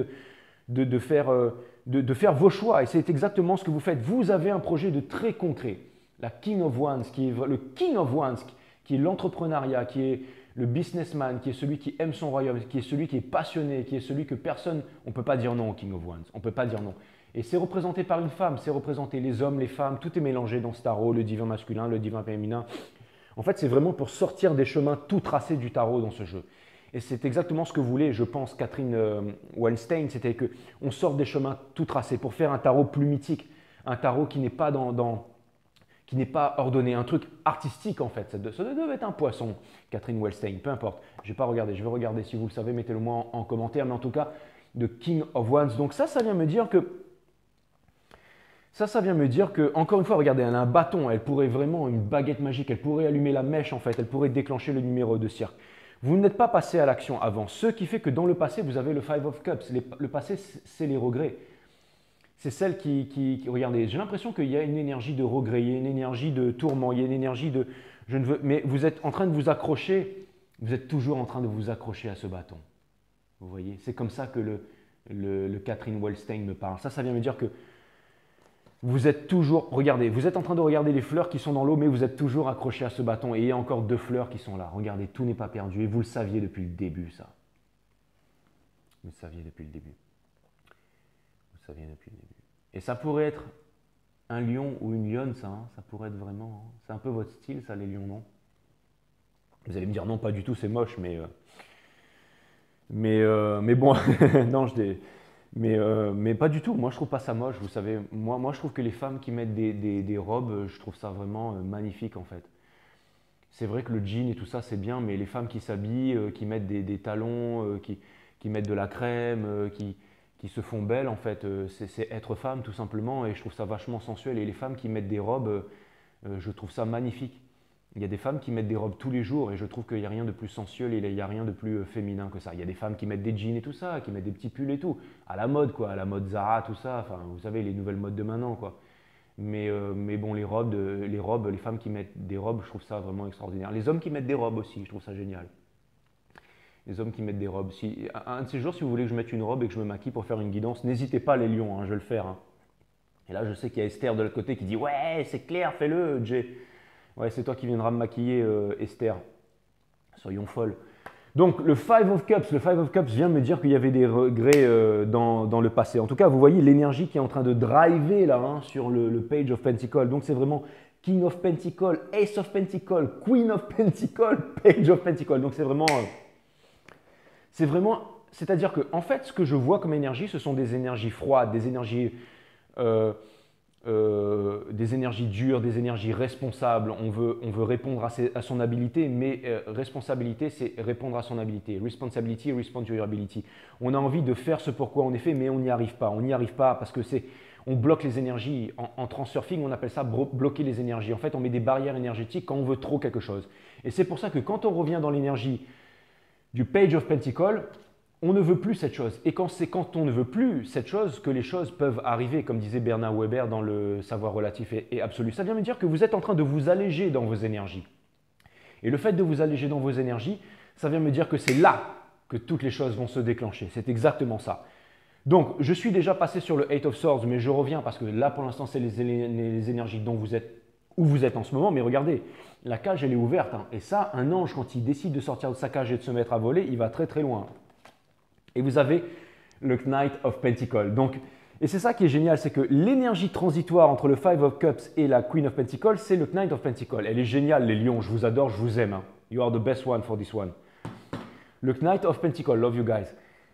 de faire vos choix. Et c'est exactement ce que vous faites. Vous avez un projet de très concret. La King of Wands, qui est le King of Wands, qui est l'entrepreneuriat, qui est le businessman, qui est celui qui aime son royaume, qui est celui qui est passionné, qui est celui que personne, on ne peut pas dire non au King of Wands. On ne peut pas dire non. Et c'est représenté par une femme, c'est représenté les hommes, les femmes, tout est mélangé dans ce tarot, le divin masculin, le divin féminin. En fait, c'est vraiment pour sortir des chemins tout tracés du tarot dans ce jeu. Et c'est exactement ce que voulait, je pense, Catherine Weinstein, c'était qu'on sorte des chemins tout tracés pour faire un tarot plus mythique, un tarot qui n'est pas qui n'est pas ordonné, un truc artistique en fait. Ça devait être un poisson, Catherine Weinstein, peu importe. Je n'ai pas regardé, je vais regarder si vous le savez, mettez-le moi en commentaire, mais en tout cas, de King of Wands. Donc ça vient me dire que ça vient me dire que, encore une fois, regardez, elle a un bâton, elle pourrait vraiment, une baguette magique, elle pourrait allumer la mèche en fait, elle pourrait déclencher le numéro de cirque. Vous n'êtes pas passé à l'action avant, ce qui fait que dans le passé, vous avez le Five of Cups. Le passé, c'est les regrets. C'est celle regardez, j'ai l'impression qu'il y a une énergie de regret, il y a une énergie de tourment, il y a une énergie de je ne veux, mais vous êtes en train de vous accrocher, vous êtes toujours en train de vous accrocher à ce bâton. Vous voyez, c'est comme ça que le Catherine Weinstein me parle. Ça vient me dire que vous êtes toujours, regardez, vous êtes en train de regarder les fleurs qui sont dans l'eau, mais vous êtes toujours accroché à ce bâton. Et il y a encore 2 fleurs qui sont là. Regardez, tout n'est pas perdu. Et vous le saviez depuis le début, ça. Vous le saviez depuis le début. Vous le saviez depuis le début. Et ça pourrait être un lion ou une lionne, ça. Hein. Ça pourrait être vraiment... C'est un peu votre style, ça, les lions, non? Vous allez me dire, non, pas du tout, c'est moche, mais bon, non, mais pas du tout. Moi, je trouve pas ça moche. Vous savez, moi, je trouve que les femmes qui mettent des robes, je trouve ça vraiment magnifique en fait. C'est vrai que le jean et tout ça, c'est bien, mais les femmes qui s'habillent, qui mettent des talons, qui mettent de la crème, qui se font belles, en fait, c'est être femme tout simplement. Et je trouve ça vachement sensuel. Et les femmes qui mettent des robes, je trouve ça magnifique. Il y a des femmes qui mettent des robes tous les jours et je trouve qu'il n'y a rien de plus sensuel et il n'y a rien de plus féminin que ça. Il y a des femmes qui mettent des jeans et tout ça, qui mettent des petits pulls et tout, à la mode quoi, à la mode Zara, tout ça, enfin vous savez les nouvelles modes de maintenant quoi. Mais bon les femmes qui mettent des robes, je trouve ça vraiment extraordinaire. Les hommes qui mettent des robes aussi, je trouve ça génial. Les hommes qui mettent des robes. Un de ces jours, si vous voulez que je mette une robe et que je me maquille pour faire une guidance, n'hésitez pas les lions, hein, je vais le faire. Hein. Et là je sais qu'il y a Esther de l'autre côté qui dit ouais c'est clair, fais-le Jay. Ouais, c'est toi qui viendras me maquiller, Esther. Soyons folles. Donc, le Five of Cups vient me dire qu'il y avait des regrets dans le passé. En tout cas, vous voyez l'énergie qui est en train de driver là hein, sur le Page of Pentacles. Donc, c'est vraiment King of Pentacles, Ace of Pentacles, Queen of Pentacles, Page of Pentacles. Donc, c'est-à-dire que, en fait, ce que je vois comme énergie, ce sont des énergies froides, des énergies dures, des énergies responsables. On veut répondre à son habilité, mais responsabilité, c'est répondre à son habilité. Responsibility, respond to your ability. On a envie de faire ce pourquoi on est fait, mais on n'y arrive pas. On n'y arrive pas parce que on bloque les énergies. En transurfing, on appelle ça bloquer les énergies. En fait, on met des barrières énergétiques quand on veut trop quelque chose. Et c'est pour ça que quand on revient dans l'énergie du Page of Pentacles, on ne veut plus cette chose. Et c'est quand on ne veut plus cette chose que les choses peuvent arriver, comme disait Bernard Weber dans le savoir relatif et absolu. Ça vient me dire que vous êtes en train de vous alléger dans vos énergies. Et le fait de vous alléger dans vos énergies, ça vient me dire que c'est là que toutes les choses vont se déclencher. C'est exactement ça. Donc, je suis déjà passé sur le Eight of Swords, mais je reviens parce que là, pour l'instant, c'est les énergies dont vous êtes, où vous êtes en ce moment. Mais regardez, la cage, elle est ouverte. Hein. Et ça, un ange, quand il décide de sortir de sa cage et de se mettre à voler, il va très très loin. Et vous avez le Knight of Pentacles. Donc, et c'est ça qui est génial, c'est que l'énergie transitoire entre le Five of Cups et la Queen of Pentacles, c'est le Knight of Pentacles. Elle est géniale, les lions. Je vous adore, je vous aime. Hein. You are the best one for this one. Le Knight of Pentacles, love you guys.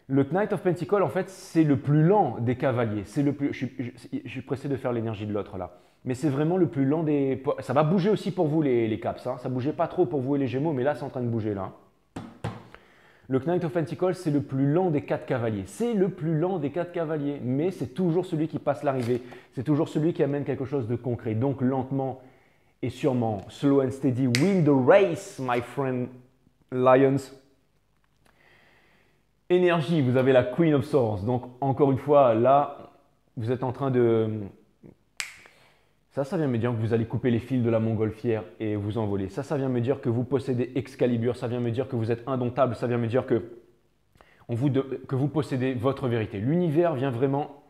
Le Knight of Pentacles, en fait, c'est le plus lent des cavaliers. C'est le plus. Je suis pressé de faire l'énergie de l'autre là. Mais c'est vraiment le plus lent des. Ça va bouger aussi pour vous les caps. Hein. Ça ne bougeait pas trop pour vous et les Gémeaux, mais là, c'est en train de bouger là. Le Knight of Pentacles, c'est le plus lent des 4 cavaliers. C'est le plus lent des 4 cavaliers, mais c'est toujours celui qui passe l'arrivée. C'est toujours celui qui amène quelque chose de concret. Donc lentement et sûrement, slow and steady, win the race, my friend Lions. Énergie, vous avez la Queen of Swords. Donc encore une fois, là, vous êtes en train de... Ça vient me dire que vous allez couper les fils de la montgolfière et vous envoler. Ça vient me dire que vous possédez Excalibur. Ça vient me dire que vous êtes indomptable. Ça vient me dire que vous possédez votre vérité. L'univers vient vraiment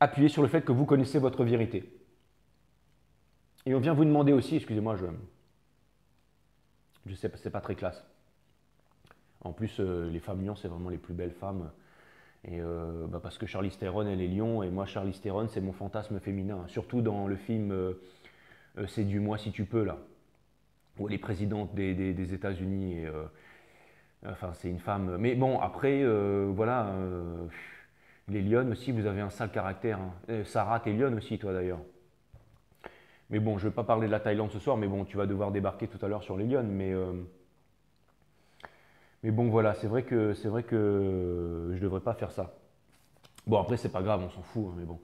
appuyer sur le fait que vous connaissez votre vérité. Et on vient vous demander aussi, excusez-moi, je sais, c'est pas très classe. En plus, les femmes lions, c'est vraiment les plus belles femmes. Et parce que Charlize Theron, elle est lion, et moi, Charlize Theron, c'est mon fantasme féminin. Surtout dans le film Séduis-moi si tu peux, là, où elle est présidente des États-Unis. Enfin, c'est une femme. Mais bon, après, voilà, les lionnes aussi, vous avez un sale caractère. Hein. Sarah, t'es lionne aussi, toi d'ailleurs. Mais bon, je ne vais pas parler de la Thaïlande ce soir, mais bon, tu vas devoir débarquer tout à l'heure sur les lionnes. Mais bon, voilà, c'est vrai que je ne devrais pas faire ça. Bon, après, c'est pas grave, on s'en fout, hein, mais bon.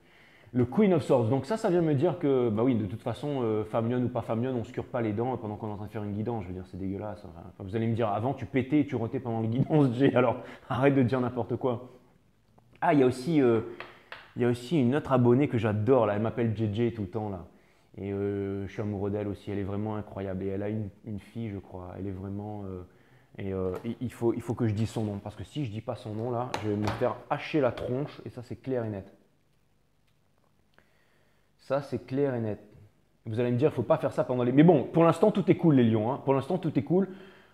Le Queen of Swords, donc ça vient me dire que, bah oui, de toute façon, femme lionne ou pas femme lionne, on ne se cure pas les dents pendant qu'on est en train de faire une guidance. Je veux dire, c'est dégueulasse. Enfin, vous allez me dire, avant, tu pétais et tu rotais pendant les guidances, Jay, alors arrête de dire n'importe quoi. Ah, il y a aussi une autre abonnée que j'adore, là, elle m'appelle JJ tout le temps, là. Et je suis amoureux d'elle aussi, elle est vraiment incroyable. Et elle a une fille, je crois, elle est vraiment... il faut que je dise son nom, parce que si je ne dis pas son nom là, je vais me faire hacher la tronche, et ça c'est clair et net. Ça c'est clair et net. Vous allez me dire, il ne faut pas faire ça pendant les... Mais bon, pour l'instant tout est cool les lions, hein. Pour l'instant tout est cool.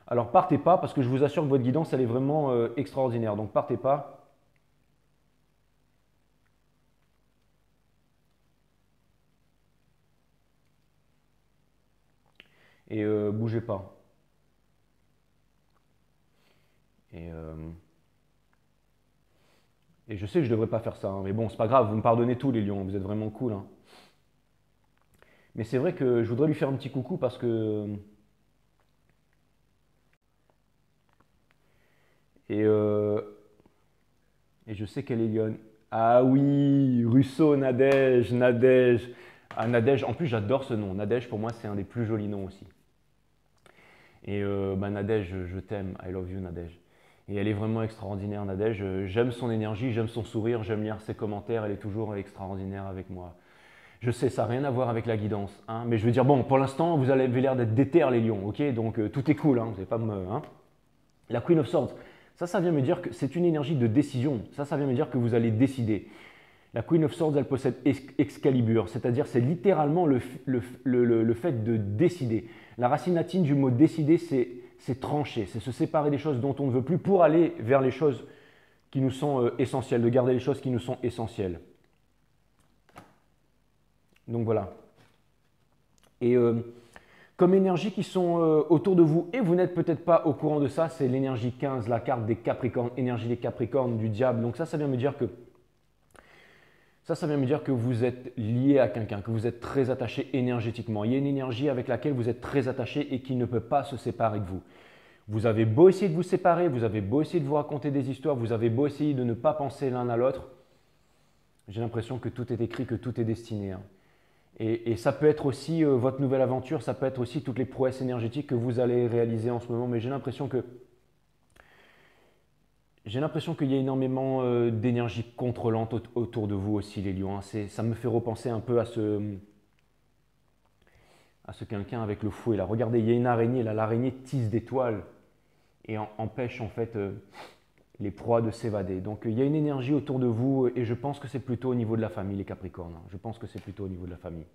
Alors partez pas, parce que je vous assure que votre guidance elle est vraiment extraordinaire, donc partez pas. Et bougez pas. Et je sais que je ne devrais pas faire ça, hein, mais bon, c'est pas grave, vous me pardonnez tout les lions, vous êtes vraiment cool. Hein. Mais c'est vrai que je voudrais lui faire un petit coucou parce que... Et je sais qu'elle est lionne. Ah oui, Russo, Nadège, Nadège. Ah, Nadège, en plus j'adore ce nom. Nadège, pour moi, c'est un des plus jolis noms aussi. Et Nadège, je t'aime. I love you, Nadège. Et elle est vraiment extraordinaire, Nadège. J'aime son énergie, j'aime son sourire, j'aime lire ses commentaires. Elle est toujours extraordinaire avec moi. Je sais, ça n'a rien à voir avec la guidance. Hein, mais je veux dire, bon, pour l'instant, vous avez l'air d'être déter, les lions. Ok, donc tout est cool. Hein, vous n'allez pas me... Hein. La Queen of Swords, ça vient me dire que c'est une énergie de décision. Ça vient me dire que vous allez décider. La Queen of Swords, elle possède Excalibur, c'est-à-dire c'est littéralement le fait de décider. La racine latine du mot décider, c'est trancher, c'est se séparer des choses dont on ne veut plus pour aller vers les choses qui nous sont essentielles, de garder les choses qui nous sont essentielles. Donc voilà. Et comme énergies qui sont autour de vous, et vous n'êtes peut-être pas au courant de ça, c'est l'énergie 15, la carte des Capricornes, énergie des Capricornes, du diable. Donc ça vient me dire que ça vient me dire que vous êtes lié à quelqu'un, que vous êtes très attaché énergétiquement. Il y a une énergie avec laquelle vous êtes très attaché et qui ne peut pas se séparer de vous. Vous avez beau essayer de vous séparer, vous avez beau essayer de vous raconter des histoires, vous avez beau essayer de ne pas penser l'un à l'autre. J'ai l'impression que tout est écrit, que tout est destiné. Hein. Et ça peut être aussi votre nouvelle aventure, ça peut être aussi toutes les prouesses énergétiques que vous allez réaliser en ce moment. Mais j'ai l'impression que J'ai l'impression qu'il y a énormément d'énergie contrôlante autour de vous aussi, les lions, hein. Ça me fait repenser un peu à ce quelqu'un avec le fouet là. Regardez, il y a une araignée là, l'araignée tisse des toiles et empêche en fait les proies de s'évader. Donc il y a une énergie autour de vous et je pense que c'est plutôt au niveau de la famille, les Capricornes, hein. Je pense que c'est plutôt au niveau de la famille.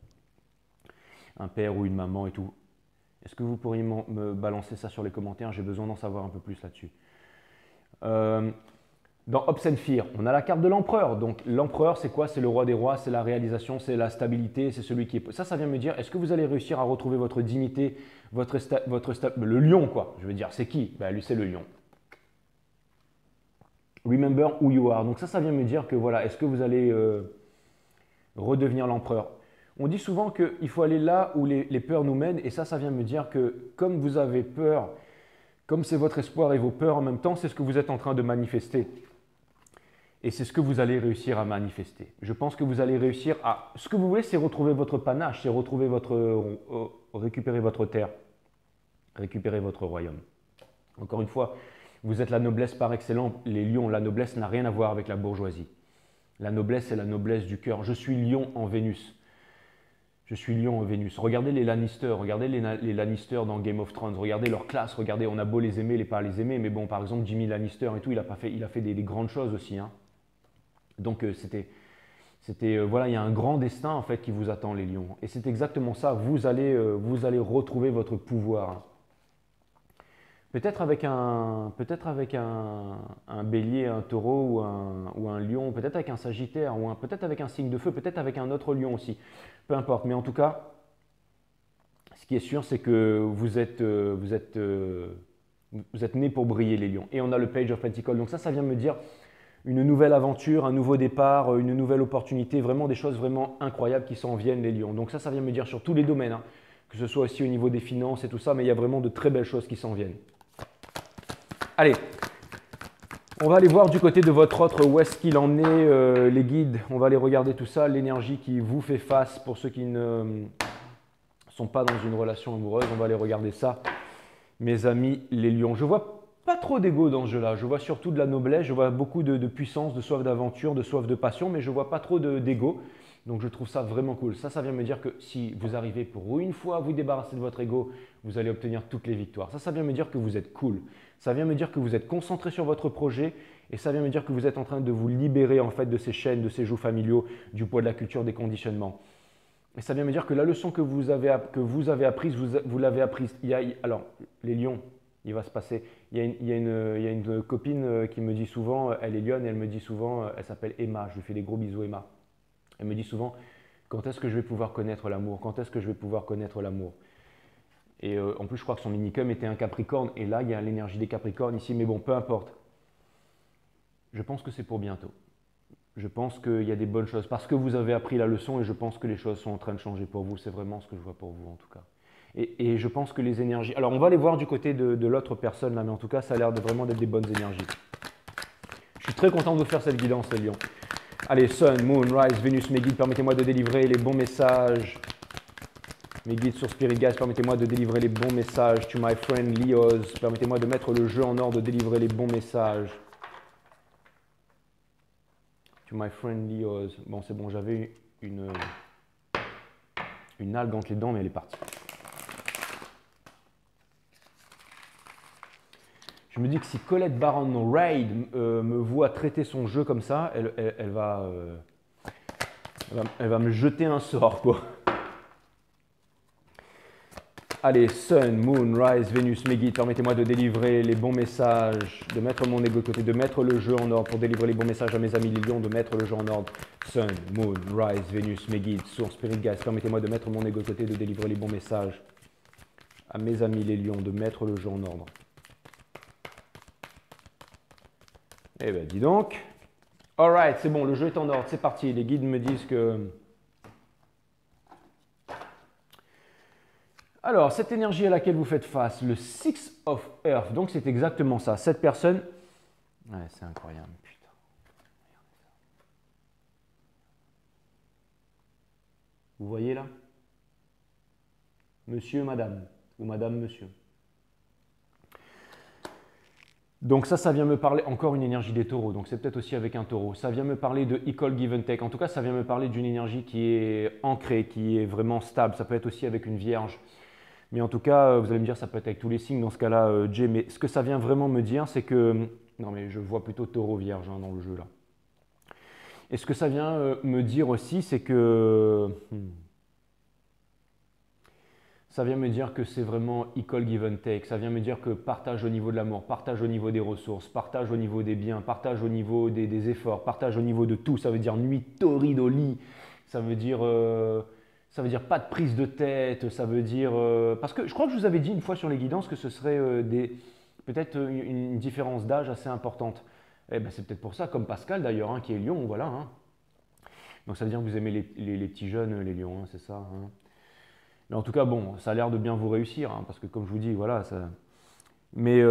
Un père ou une maman et tout. Est-ce que vous pourriez me balancer ça sur les commentaires? J'ai besoin d'en savoir un peu plus là-dessus. Dans Hopes and Fear, on a la carte de l'empereur. Donc l'empereur, c'est quoi? C'est le roi des rois, c'est la réalisation, c'est la stabilité, c'est celui qui est... Ça vient me dire, est-ce que vous allez réussir à retrouver votre dignité, le lion, quoi. Je veux dire, c'est qui? Ben, lui, c'est le lion. Remember who you are. Donc ça vient me dire que voilà, est-ce que vous allez redevenir l'empereur? On dit souvent qu'il faut aller là où les peurs nous mènent, et ça vient me dire que comme vous avez peur, comme c'est votre espoir et vos peurs en même temps, c'est ce que vous êtes en train de manifester. Et c'est ce que vous allez réussir à manifester. Je pense que vous allez réussir à... Ce que vous voulez, c'est retrouver votre panache, c'est retrouver récupérer votre terre, récupérer votre royaume. Encore une fois, vous êtes la noblesse par excellence. Les lions, la noblesse n'a rien à voir avec la bourgeoisie. La noblesse, c'est la noblesse du cœur. Je suis lion en Vénus. Je suis lion en Vénus. Regardez les Lannister, regardez les Lannister dans Game of Thrones, regardez leur classe, regardez, on a beau les aimer, pas les aimer, mais bon, par exemple, Jimmy Lannister et tout, il a fait des grandes choses aussi, hein. Donc voilà, il y a un grand destin en fait qui vous attend, les lions. Et c'est exactement ça, vous allez retrouver votre pouvoir. Peut-être avec un bélier, un taureau ou un lion, peut-être avec un sagittaire, ou peut-être avec un signe de feu, peut-être avec un autre lion aussi. Peu importe, mais en tout cas, ce qui est sûr, c'est que vous êtes nés pour briller, les lions. Et on a le Page of Pentacles, donc ça vient me dire une nouvelle aventure, un nouveau départ, une nouvelle opportunité, vraiment des choses vraiment incroyables qui s'en viennent, les lions. Donc ça vient me dire sur tous les domaines, hein, que ce soit aussi au niveau des finances et tout ça, mais il y a vraiment de très belles choses qui s'en viennent. Allez, on va aller voir du côté de votre autre où est-ce qu'il en est, les guides. On va aller regarder tout ça, l'énergie qui vous fait face pour ceux qui ne sont pas dans une relation amoureuse. On va aller regarder ça, mes amis les lions. Je vois pas trop d'ego dans ce jeu-là. Je vois surtout de la noblesse, je vois beaucoup de puissance, de soif d'aventure, de soif de passion, mais je vois pas trop d'ego. Donc je trouve ça vraiment cool. Ça vient me dire que si vous arrivez pour une fois à vous débarrasser de votre ego, vous allez obtenir toutes les victoires. Ça vient me dire que vous êtes cool. Ça vient me dire que vous êtes concentré sur votre projet et ça vient me dire que vous êtes en train de vous libérer en fait de ces chaînes, de ces jougs familiaux, du poids de la culture, des conditionnements. Et ça vient me dire que la leçon que vous avez apprise, vous l'avez apprise. Alors, les lions, il va se passer. Il y a une copine qui me dit souvent, elle est lionne, et elle me dit souvent, elle s'appelle Emma, je lui fais des gros bisous Emma. Elle me dit souvent, quand est-ce que je vais pouvoir connaître l'amour? Quand est-ce que je vais pouvoir connaître l'amour? Et en plus, je crois que son minicum était un Capricorne, et là, il y a l'énergie des Capricornes ici, mais bon, peu importe. Je pense que c'est pour bientôt. Je pense qu'il y a des bonnes choses, parce que vous avez appris la leçon, et je pense que les choses sont en train de changer pour vous. C'est vraiment ce que je vois pour vous, en tout cas. Et je pense que les énergies... Alors, on va aller voir du côté de l'autre personne, là, mais en tout cas, ça a l'air vraiment d'être des bonnes énergies. Je suis très content de vous faire cette guidance, les lions. Allez, Sun, Moon, Rise, Vénus, mes guides, permettez-moi de délivrer les bons messages. Mes guides sur Spirit Guides, permettez-moi de délivrer les bons messages. To my friend Leos, permettez-moi de mettre le jeu en ordre, de délivrer les bons messages. To my friend Leos. Bon, c'est bon, j'avais une algue entre les dents, mais elle est partie. Je me dis que si Colette Baron Raid me voit traiter son jeu comme ça, elle va me jeter un sort, quoi. Allez, Sun, Moon, Rise, Vénus, mes guides, permettez-moi de délivrer les bons messages, de mettre mon ego de côté, de mettre le jeu en ordre pour délivrer les bons messages à mes amis les lions, de mettre le jeu en ordre. Sun, Moon, Rise, Vénus, mes guides, Source, Spirit Guides, permettez-moi de mettre mon ego de côté, de délivrer les bons messages à mes amis les lions, de mettre le jeu en ordre. Eh bien, dis donc. Alright, c'est bon, le jeu est en ordre, c'est parti. Les guides me disent que... Alors, cette énergie à laquelle vous faites face, le Six of Earth, donc c'est exactement ça. Cette personne... Ouais, c'est incroyable, putain. Vous voyez là? Monsieur, madame, ou madame, monsieur. Donc ça vient me parler, encore une énergie des taureaux, donc c'est peut-être aussi avec un taureau. Ça vient me parler de equal give and take. En tout cas, ça vient me parler d'une énergie qui est ancrée, qui est vraiment stable. Ça peut être aussi avec une vierge. Mais en tout cas, vous allez me dire, ça peut être avec tous les signes dans ce cas-là, Jay. Mais ce que ça vient vraiment me dire, c'est que... Non, mais je vois plutôt taureau vierge hein, dans le jeu là. Et ce que ça vient me dire aussi, c'est que... Ça vient me dire que c'est vraiment equal give and take. Ça vient me dire que partage au niveau de l'amour, partage au niveau des ressources, partage au niveau des biens, partage au niveau des efforts, partage au niveau de tout. Ça veut dire nuit torride au lit. Ça veut dire pas de prise de tête. Ça veut dire parce que je crois que je vous avais dit une fois sur les guidances que ce serait peut-être une différence d'âge assez importante. Eh ben, c'est peut-être pour ça, comme Pascal d'ailleurs, hein, qui est lion, voilà. Hein. Donc ça veut dire que vous aimez les petits jeunes, les lions, hein, c'est ça. Hein. Mais en tout cas, bon, ça a l'air de bien vous réussir, hein, parce que comme je vous dis, voilà, ça... Mais,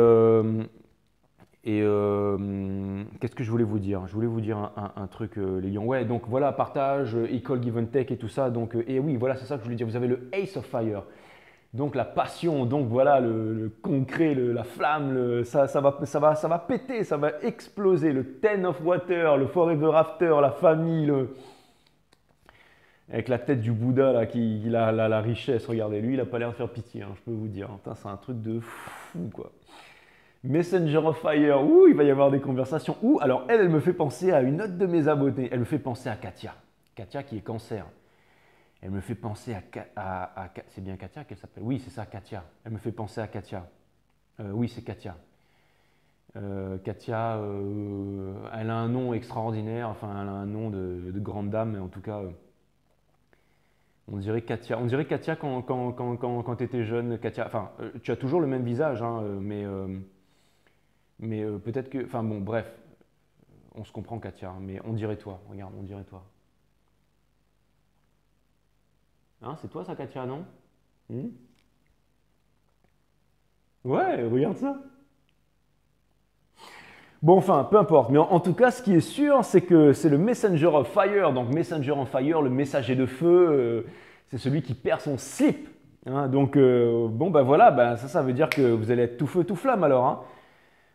qu'est-ce que je voulais vous dire? Je voulais vous dire un truc, les lions. Ouais, donc voilà, partage, equal give and take et tout ça. Donc, et oui, voilà, c'est ça que je voulais dire. Vous avez le Ace of Fire. Donc la passion, donc voilà, le concret, la flamme, ça va péter, ça va exploser. Le Ten of Water, le Forever After, la famille, avec la tête du Bouddha, là, qui a la richesse. Regardez, lui, il n'a pas l'air de faire pitié, hein, je peux vous dire. C'est un truc de fou, quoi. Messenger of Fire, ouh, il va y avoir des conversations. Ouh, alors elle me fait penser à une autre de mes abonnés. Elle me fait penser à Katia. Katia qui est cancer. Elle me fait penser c'est bien Katia qu'elle s'appelle? Oui, c'est ça, Katia. Elle me fait penser à Katia. Oui, c'est Katia. Katia, elle a un nom extraordinaire, enfin, elle a un nom de grande dame, mais en tout cas... On dirait Katia quand tu étais jeune. Katia, enfin, tu as toujours le même visage, hein, mais peut-être que. Enfin bon, bref, on se comprend, Katia, hein, mais on dirait toi. Regarde, on dirait toi. Hein, c'est toi ça, Katia, non? Hmm. Ouais, regarde ça. Bon, enfin, peu importe. Mais en tout cas, ce qui est sûr, c'est que c'est le Messenger of Fire. Donc, Messenger of Fire, le messager de feu, c'est celui qui perd son slip. Hein. Donc, bon, ben voilà, ben, ça veut dire que vous allez être tout feu, tout flamme alors. Hein.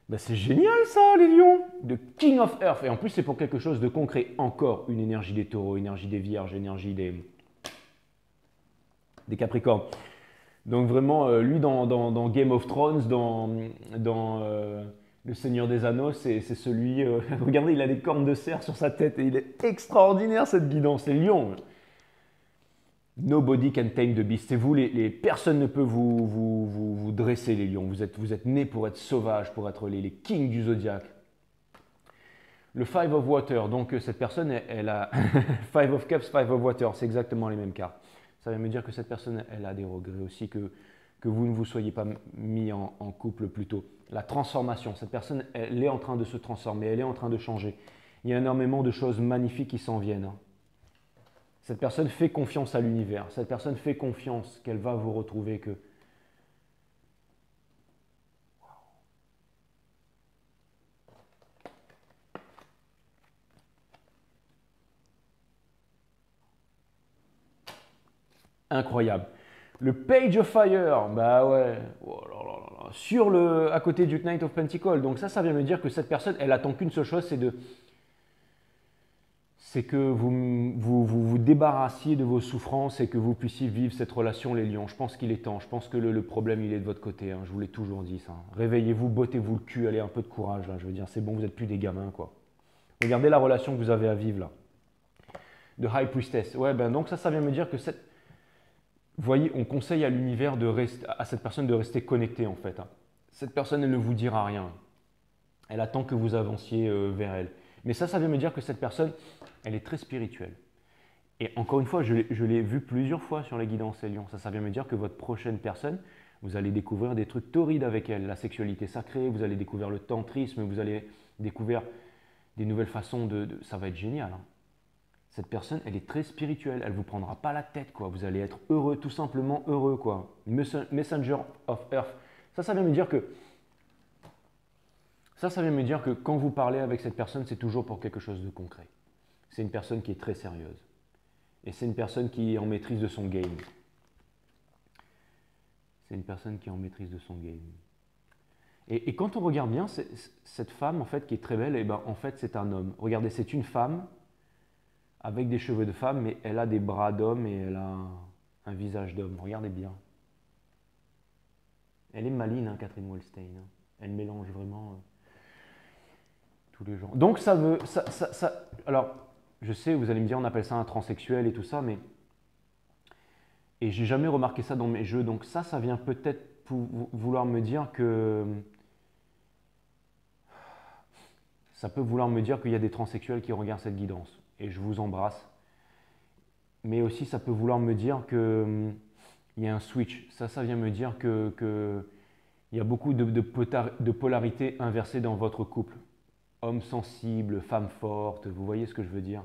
Ben, c'est génial ça, les lions. The King of Earth. Et en plus, c'est pour quelque chose de concret. Encore une énergie des taureaux, énergie des vierges, énergie des capricornes. Donc, vraiment, lui, dans Game of Thrones, dans le Seigneur des Anneaux, c'est celui. Regardez, il a des cornes de cerf sur sa tête et il est extraordinaire cette guidance. C'est lion. Nobody can tame the beast. C'est vous, les personnes ne peuvent vous dresser, les lions. Vous êtes nés pour être sauvages, pour être les kings du zodiaque. Le Five of Water, donc cette personne, elle a Five of Cups, Five of Water, c'est exactement les mêmes cartes. Ça veut me dire que cette personne, elle a des regrets aussi, que vous ne vous soyez pas mis en couple plus tôt. La transformation, cette personne, elle est en train de se transformer, elle est en train de changer. Il y a énormément de choses magnifiques qui s'en viennent. Hein. Cette personne fait confiance à l'univers. Cette personne fait confiance qu'elle va vous retrouver, que... Incroyable. Le Page of Fire, bah ouais, oh là là là là. À côté du Knight of Pentacles. Donc ça vient me dire que cette personne, elle attend qu'une seule chose, c'est que vous débarrassiez de vos souffrances et que vous puissiez vivre cette relation, les lions. Je pense qu'il est temps. Je pense que le problème, il est de votre côté. Hein. Je vous l'ai toujours dit, ça. Réveillez-vous, bottez-vous le cul, allez un peu de courage. Là. Je veux dire, c'est bon, vous n'êtes plus des gamins, quoi. Regardez la relation que vous avez à vivre, là. De High Priestess. Ouais, ben donc ça vient me dire que cette... Vous voyez, on conseille à l'univers à cette personne de rester connectée, en fait. Hein. Cette personne, elle ne vous dira rien. Elle attend que vous avanciez vers elle. Mais ça vient me dire que cette personne, elle est très spirituelle. Et encore une fois, je l'ai vu plusieurs fois sur les guidances et lions. Ça vient me dire que votre prochaine personne, vous allez découvrir des trucs torrides avec elle. La sexualité sacrée, vous allez découvrir le tantrisme, vous allez découvrir des nouvelles façons ça va être génial. Hein. Cette personne, elle est très spirituelle. Elle ne vous prendra pas la tête, quoi. Vous allez être heureux, tout simplement heureux, quoi. Messenger of Earth. Ça vient me dire que... Ça vient me dire que quand vous parlez avec cette personne, c'est toujours pour quelque chose de concret. C'est une personne qui est très sérieuse. Et c'est une personne qui est en maîtrise de son game. C'est une personne qui est en maîtrise de son game. Et quand on regarde bien, cette femme en fait qui est très belle, et ben, en fait c'est un homme. Regardez, c'est une femme avec des cheveux de femme, mais elle a des bras d'homme et elle a un visage d'homme. Regardez bien. Elle est maligne, hein, Catherine Wellstein. Hein. Elle mélange vraiment tous les genres. Donc ça veut... alors, je sais, vous allez me dire, on appelle ça un transsexuel et tout ça, mais... Et j'ai jamais remarqué ça dans mes jeux. Donc ça vient peut-être vouloir me dire que... Ça peut vouloir me dire qu'il y a des transsexuels qui regardent cette guidance. Et je vous embrasse. Mais aussi, ça peut vouloir me dire qu'il y a un switch. Ça vient me dire que il y a beaucoup de polarité inversée dans votre couple. Homme sensible, femme forte, vous voyez ce que je veux dire.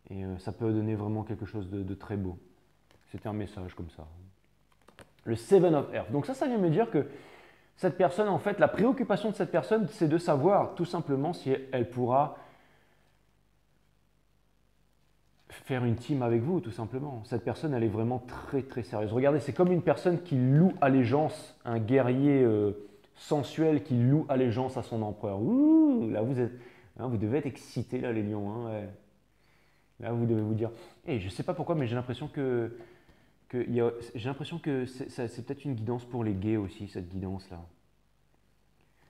Et ça peut donner vraiment quelque chose de très beau. C'était un message comme ça. Le Seven of Earth. Donc ça vient me dire que cette personne, en fait, la préoccupation de cette personne, c'est de savoir tout simplement si elle pourra faire une team avec vous, tout simplement. Cette personne, elle est vraiment très, très sérieuse. Regardez, c'est comme une personne qui loue allégeance, un guerrier sensuel qui loue allégeance à son empereur. Ouh, là, vous devez être excités, là, les lions. Hein, ouais. Là, vous devez vous dire, hey, je ne sais pas pourquoi, mais j'ai l'impression que c'est peut-être une guidance pour les gays aussi, cette guidance-là.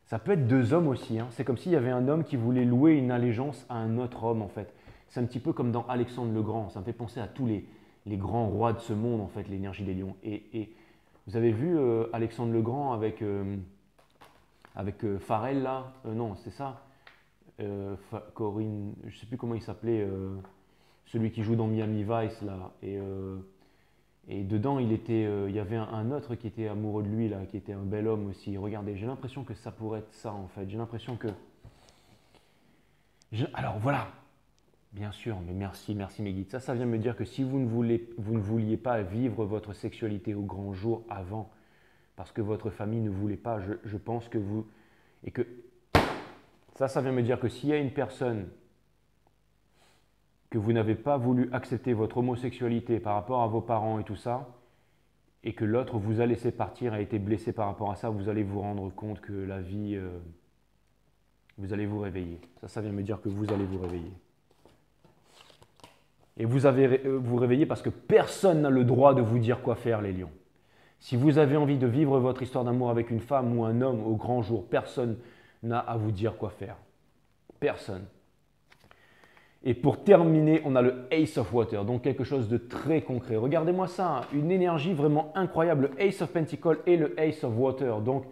Ça peut être deux hommes aussi. Hein. C'est comme s'il y avait un homme qui voulait louer une allégeance à un autre homme, en fait. C'est un petit peu comme dans Alexandre le Grand. Ça me fait penser à tous les grands rois de ce monde, en fait, l'énergie des lions. Et vous avez vu Alexandre le Grand avec Pharrell, là non, c'est ça. Corinne, je ne sais plus comment il s'appelait, celui qui joue dans Miami Vice, là. Et dedans, il y avait un autre qui était amoureux de lui, là, qui était un bel homme aussi. Regardez, j'ai l'impression que ça pourrait être ça, en fait. J'ai l'impression que... Alors, voilà. Bien sûr, mais merci mes guides. Ça vient me dire que si vous ne vouliez pas vivre votre sexualité au grand jour avant, parce que votre famille ne voulait pas, je pense que vous... Et que ça vient me dire que s'il y a une personne que vous n'avez pas voulu accepter votre homosexualité par rapport à vos parents et tout ça, et que l'autre vous a laissé partir et a été blessé par rapport à ça, vous allez vous rendre compte que la vie, vous allez vous réveiller. Ça vient me dire que vous allez vous réveiller. Et vous réveillez parce que personne n'a le droit de vous dire quoi faire, les lions. Si vous avez envie de vivre votre histoire d'amour avec une femme ou un homme au grand jour, personne n'a à vous dire quoi faire. Personne. Et pour terminer, on a le Ace of Water, donc quelque chose de très concret. Regardez-moi ça, une énergie vraiment incroyable. Le Ace of Pentacles et le Ace of Water. Donc,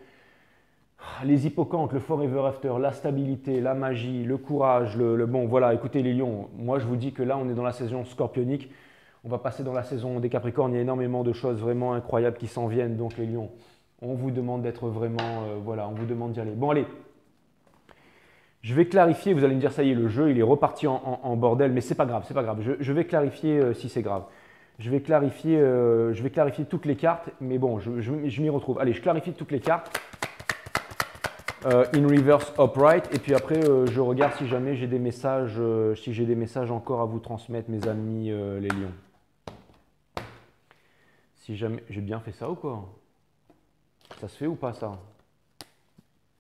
les hippocampes, le Forever After, la stabilité, la magie, le courage, bon, voilà, écoutez les lions, moi je vous dis que là, on est dans la saison scorpionique. On va passer dans la saison des Capricornes. Il y a énormément de choses vraiment incroyables qui s'en viennent. Donc les lions, on vous demande d'être vraiment, voilà, on vous demande d'y aller. Bon, allez. Je vais clarifier, vous allez me dire, ça y est, le jeu, il est reparti en bordel, mais c'est pas grave, c'est pas grave. Je vais clarifier si c'est grave. Je vais clarifier toutes les cartes, mais bon, je m'y retrouve. Allez, je clarifie toutes les cartes. In reverse upright, et puis après, je regarde si jamais j'ai des messages, encore à vous transmettre, mes amis les lions. Si jamais, j'ai bien fait ça ou quoi? Ça se fait ou pas ça?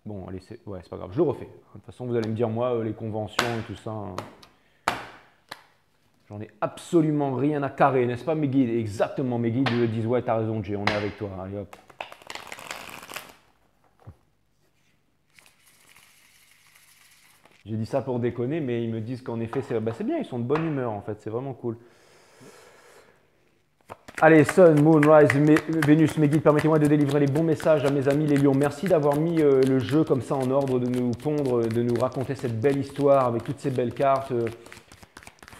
Bon, allez, ouais, c'est pas grave, je le refais. De toute façon, vous allez me dire, moi, les conventions et tout ça, hein, j'en ai absolument rien à carrer, n'est-ce pas, mes guides? Exactement, mes guides disent, ouais, t'as raison, Jay, on est avec toi. Allez, hop. J'ai dit ça pour déconner, mais ils me disent qu'en effet, c'est bien, ils sont de bonne humeur, en fait, c'est vraiment cool. Allez, Sun, Moon, Rise, Vénus, mes guides, permettez-moi de délivrer les bons messages à mes amis les lions. Merci d'avoir mis le jeu comme ça en ordre, de nous pondre, de nous raconter cette belle histoire avec toutes ces belles cartes.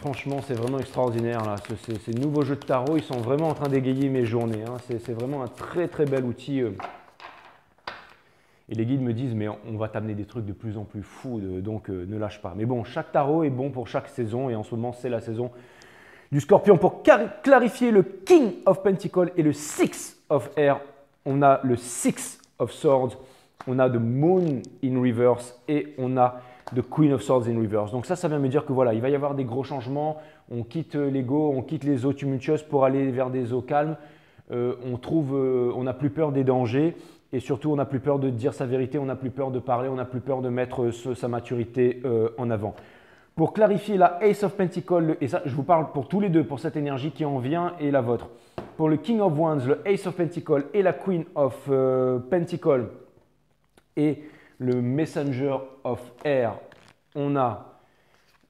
Franchement, c'est vraiment extraordinaire. Là. Ces nouveaux jeux de tarot, ils sont vraiment en train d'égayer mes journées. Hein. C'est vraiment un très très bel outil. Et les guides me disent, mais on va t'amener des trucs de plus en plus fous, donc ne lâche pas. Mais bon, chaque tarot est bon pour chaque saison, et en ce moment, c'est la saison du Scorpion. Pour clarifier le King of Pentacles et le Six of Air, on a le Six of Swords, on a the Moon in Reverse et on a the Queen of Swords in Reverse. Donc ça vient me dire que voilà, il va y avoir des gros changements. On quitte l'ego, on quitte les eaux tumultueuses pour aller vers des eaux calmes. On n'a plus peur des dangers Et surtout, on n'a plus peur de dire sa vérité, on n'a plus peur de parler, on n'a plus peur de mettre sa maturité en avant. Pour clarifier la Ace of Pentacles, et ça je vous parle pour tous les deux, pour cette énergie qui en vient et la vôtre. Pour le King of Wands, le Ace of Pentacles et la Queen of Pentacles et le Messenger of Air, on a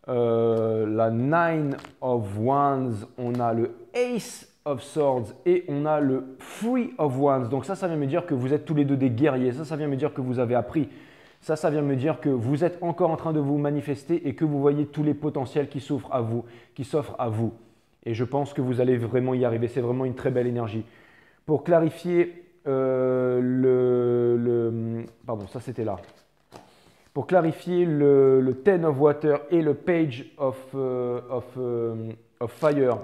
la Nine of Wands, on a le Ace of Swords et on a le Three of Wands. Donc ça vient me dire que vous êtes tous les deux des guerriers. Ça vient me dire que vous avez appris. Ça vient me dire que vous êtes encore en train de vous manifester et que vous voyez tous les potentiels qui s'offrent à vous. Et je pense que vous allez vraiment y arriver. C'est vraiment une très belle énergie. Pour clarifier pardon, ça c'était là. Pour clarifier le Ten of Water et le Page of Fire,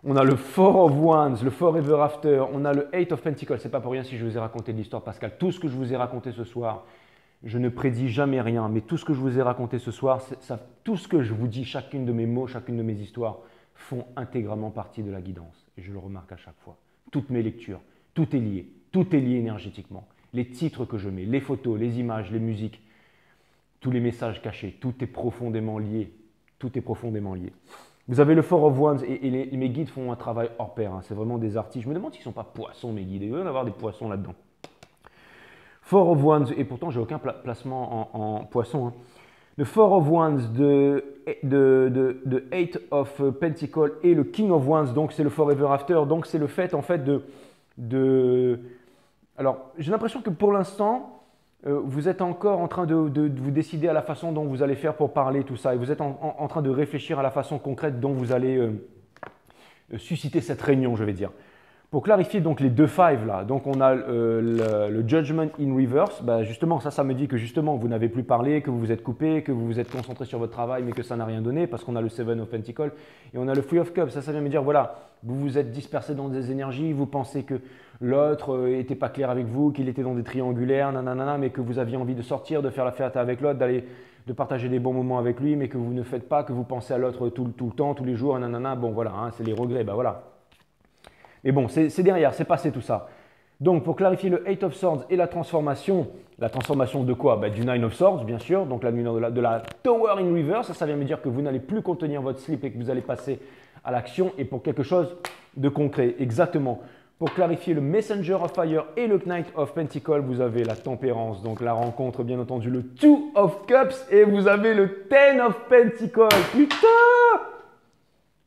on a le Four of Wands, le Forever After, on a le Eight of Pentacles. C'est pas pour rien si je vous ai raconté l'histoire, Pascal. Tout ce que je vous ai raconté ce soir, je ne prédis jamais rien, mais tout ce que je vous ai raconté ce soir, tout ce que je vous dis, chacune de mes mots, chacune de mes histoires, font intégralement partie de la guidance. Et je le remarque à chaque fois. Toutes mes lectures, tout est lié énergétiquement. Les titres que je mets, les photos, les images, les musiques, tous les messages cachés, tout est profondément lié. Tout est profondément lié. Vous avez le Four of Wands et mes guides font un travail hors pair. Hein. C'est vraiment des artistes. Je me demande s'ils ne sont pas poissons, mes guides. Il doit y en avoir des poissons là-dedans. Four of Wands, et pourtant, je n'ai aucun placement en poisson. Hein. Le Four of Wands de Eight of Pentacles et le King of Wands, donc c'est le Forever After. Donc c'est le fait en fait Alors, j'ai l'impression que pour l'instant, vous êtes encore en train de vous décider à la façon dont vous allez faire pour parler, tout ça. Et vous êtes en train de réfléchir à la façon concrète dont vous allez susciter cette réunion, je vais dire. Pour clarifier donc les deux fives là, donc on a le Judgment in Reverse. Bah justement, ça me dit que justement vous n'avez plus parlé, que vous vous êtes coupé, que vous vous êtes concentré sur votre travail, mais que ça n'a rien donné parce qu'on a le Seven of Pentacles et on a le Three of Cups. Ça vient me dire voilà, vous vous êtes dispersé dans des énergies, vous pensez que l'autre n'était pas clair avec vous, qu'il était dans des triangulaires, nanana, mais que vous aviez envie de sortir, de faire la fête avec l'autre, de partager des bons moments avec lui, mais que vous ne faites pas, que vous pensez à l'autre tout le temps, tous les jours, nanana. Bon voilà, hein, c'est les regrets, bah voilà. Mais bon, c'est derrière, c'est passé tout ça. Donc, pour clarifier le Eight of Swords et la transformation de quoi? Bah, du Nine of Swords, bien sûr, donc la lumière de la Tower in Reverse, ça vient me dire que vous n'allez plus contenir votre slip et que vous allez passer à l'action et pour quelque chose de concret, exactement. Pour clarifier le Messenger of Fire et le Knight of Pentacles, vous avez la tempérance, donc la rencontre, bien entendu, le Two of Cups et vous avez le Ten of Pentacles. Putain!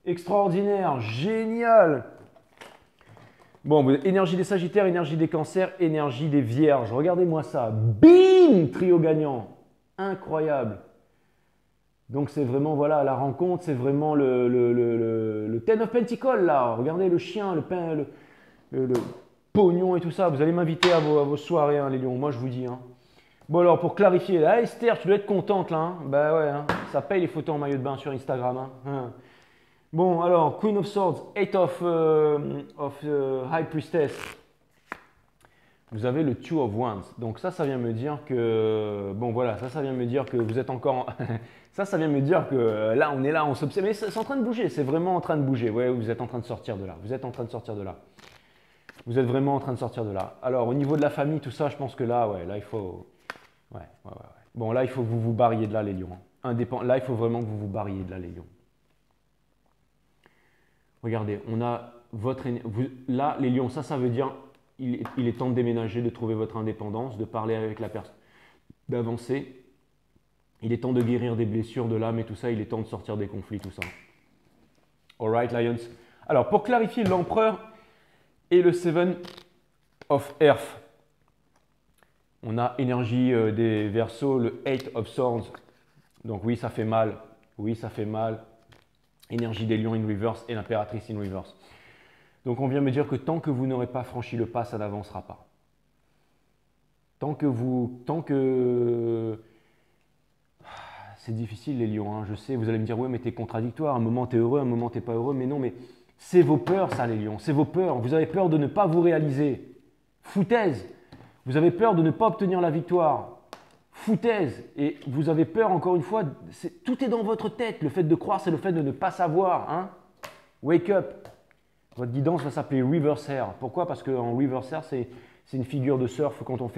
Extraordinaire, génial! Bon, énergie des Sagittaires, énergie des Cancers, énergie des Vierges. Regardez-moi ça. Bim! Trio gagnant. Incroyable. Donc, c'est vraiment, voilà, la rencontre, c'est vraiment le Ten of Pentacles, là. Regardez le chien, le pognon et tout ça. Vous allez m'inviter à vos soirées, hein, les lions. Moi, je vous dis. Hein. Bon, alors, pour clarifier, là, Esther, tu dois être contente, là. Hein. Bah ouais, hein. Ça paye les photos en maillot de bain sur Instagram. Hein. Bon, alors, Queen of Swords, Eight of High Priestess. Vous avez le Two of Wands. Donc ça vient me dire que… Bon, voilà, ça vient me dire que vous êtes encore… ça vient me dire que là, on est là, on s'observe. Mais c'est en train de bouger, c'est vraiment en train de bouger. Ouais, vous êtes en train de sortir de là. Vous êtes en train de sortir de là. Vous êtes vraiment en train de sortir de là. Alors, au niveau de la famille, tout ça, je pense que là, ouais, là, il faut… Ouais. Bon, là, il faut que vous vous barriez de là, les lions. Là, il faut vraiment que vous vous barriez de là, les lions. Regardez, on a votre… Là, les lions, ça veut dire il est temps de déménager, de trouver votre indépendance, de parler avec la personne, d'avancer. Il est temps de guérir des blessures de l'âme et tout ça. Il est temps de sortir des conflits, tout ça. All right, Lions. Alors, pour clarifier l'empereur et le Seven of Earth, on a énergie des Verseaux, le Eight of Swords. Donc oui, ça fait mal. Oui, ça fait mal. Énergie des lions in reverse et l'impératrice in reverse. Donc on vient me dire que tant que vous n'aurez pas franchi le pas, ça n'avancera pas. Tant que… C'est difficile les lions, hein, je sais, vous allez me dire, ouais mais t'es contradictoire, un moment t'es heureux, un moment t'es pas heureux, mais non, mais c'est vos peurs ça les lions, c'est vos peurs. Vous avez peur de ne pas vous réaliser. Foutaise. Vous avez peur de ne pas obtenir la victoire. Foutaise. Et vous avez peur, encore une fois, tout est dans votre tête. Le fait de croire, c'est le fait de ne pas savoir. Hein. Wake up. Votre guidance va s'appeler Reverse Air. Pourquoi? Parce qu'en Reverse Air, C'est une figure de surf quand on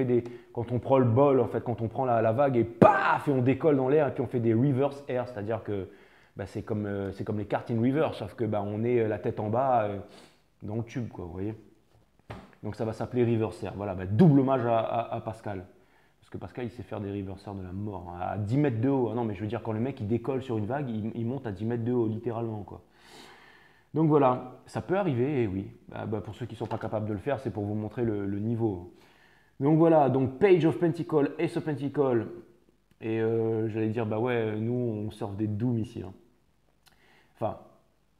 quand on prend le bol, en fait, quand on prend la vague et paf, et on décolle dans l'air et puis on fait des reverse air, c'est-à-dire que bah, c'est comme les karting reverse, sauf que bah, on est la tête en bas dans le tube, quoi, vous voyez. Donc ça va s'appeler reverse air. Voilà, bah, double hommage à Pascal. Parce que Pascal, il sait faire des reverse air de la mort, hein, à 10 mètres de haut. Ah non, mais je veux dire, quand le mec il décolle sur une vague, il monte à 10 mètres de haut, littéralement, quoi. Donc voilà, ça peut arriver, et oui. Bah, pour ceux qui ne sont pas capables de le faire, c'est pour vous montrer le niveau. Donc voilà, donc Page of Pentacle, Ace of Pentacle. Et j'allais dire, bah ouais, nous on surfe des dooms ici, hein. Enfin,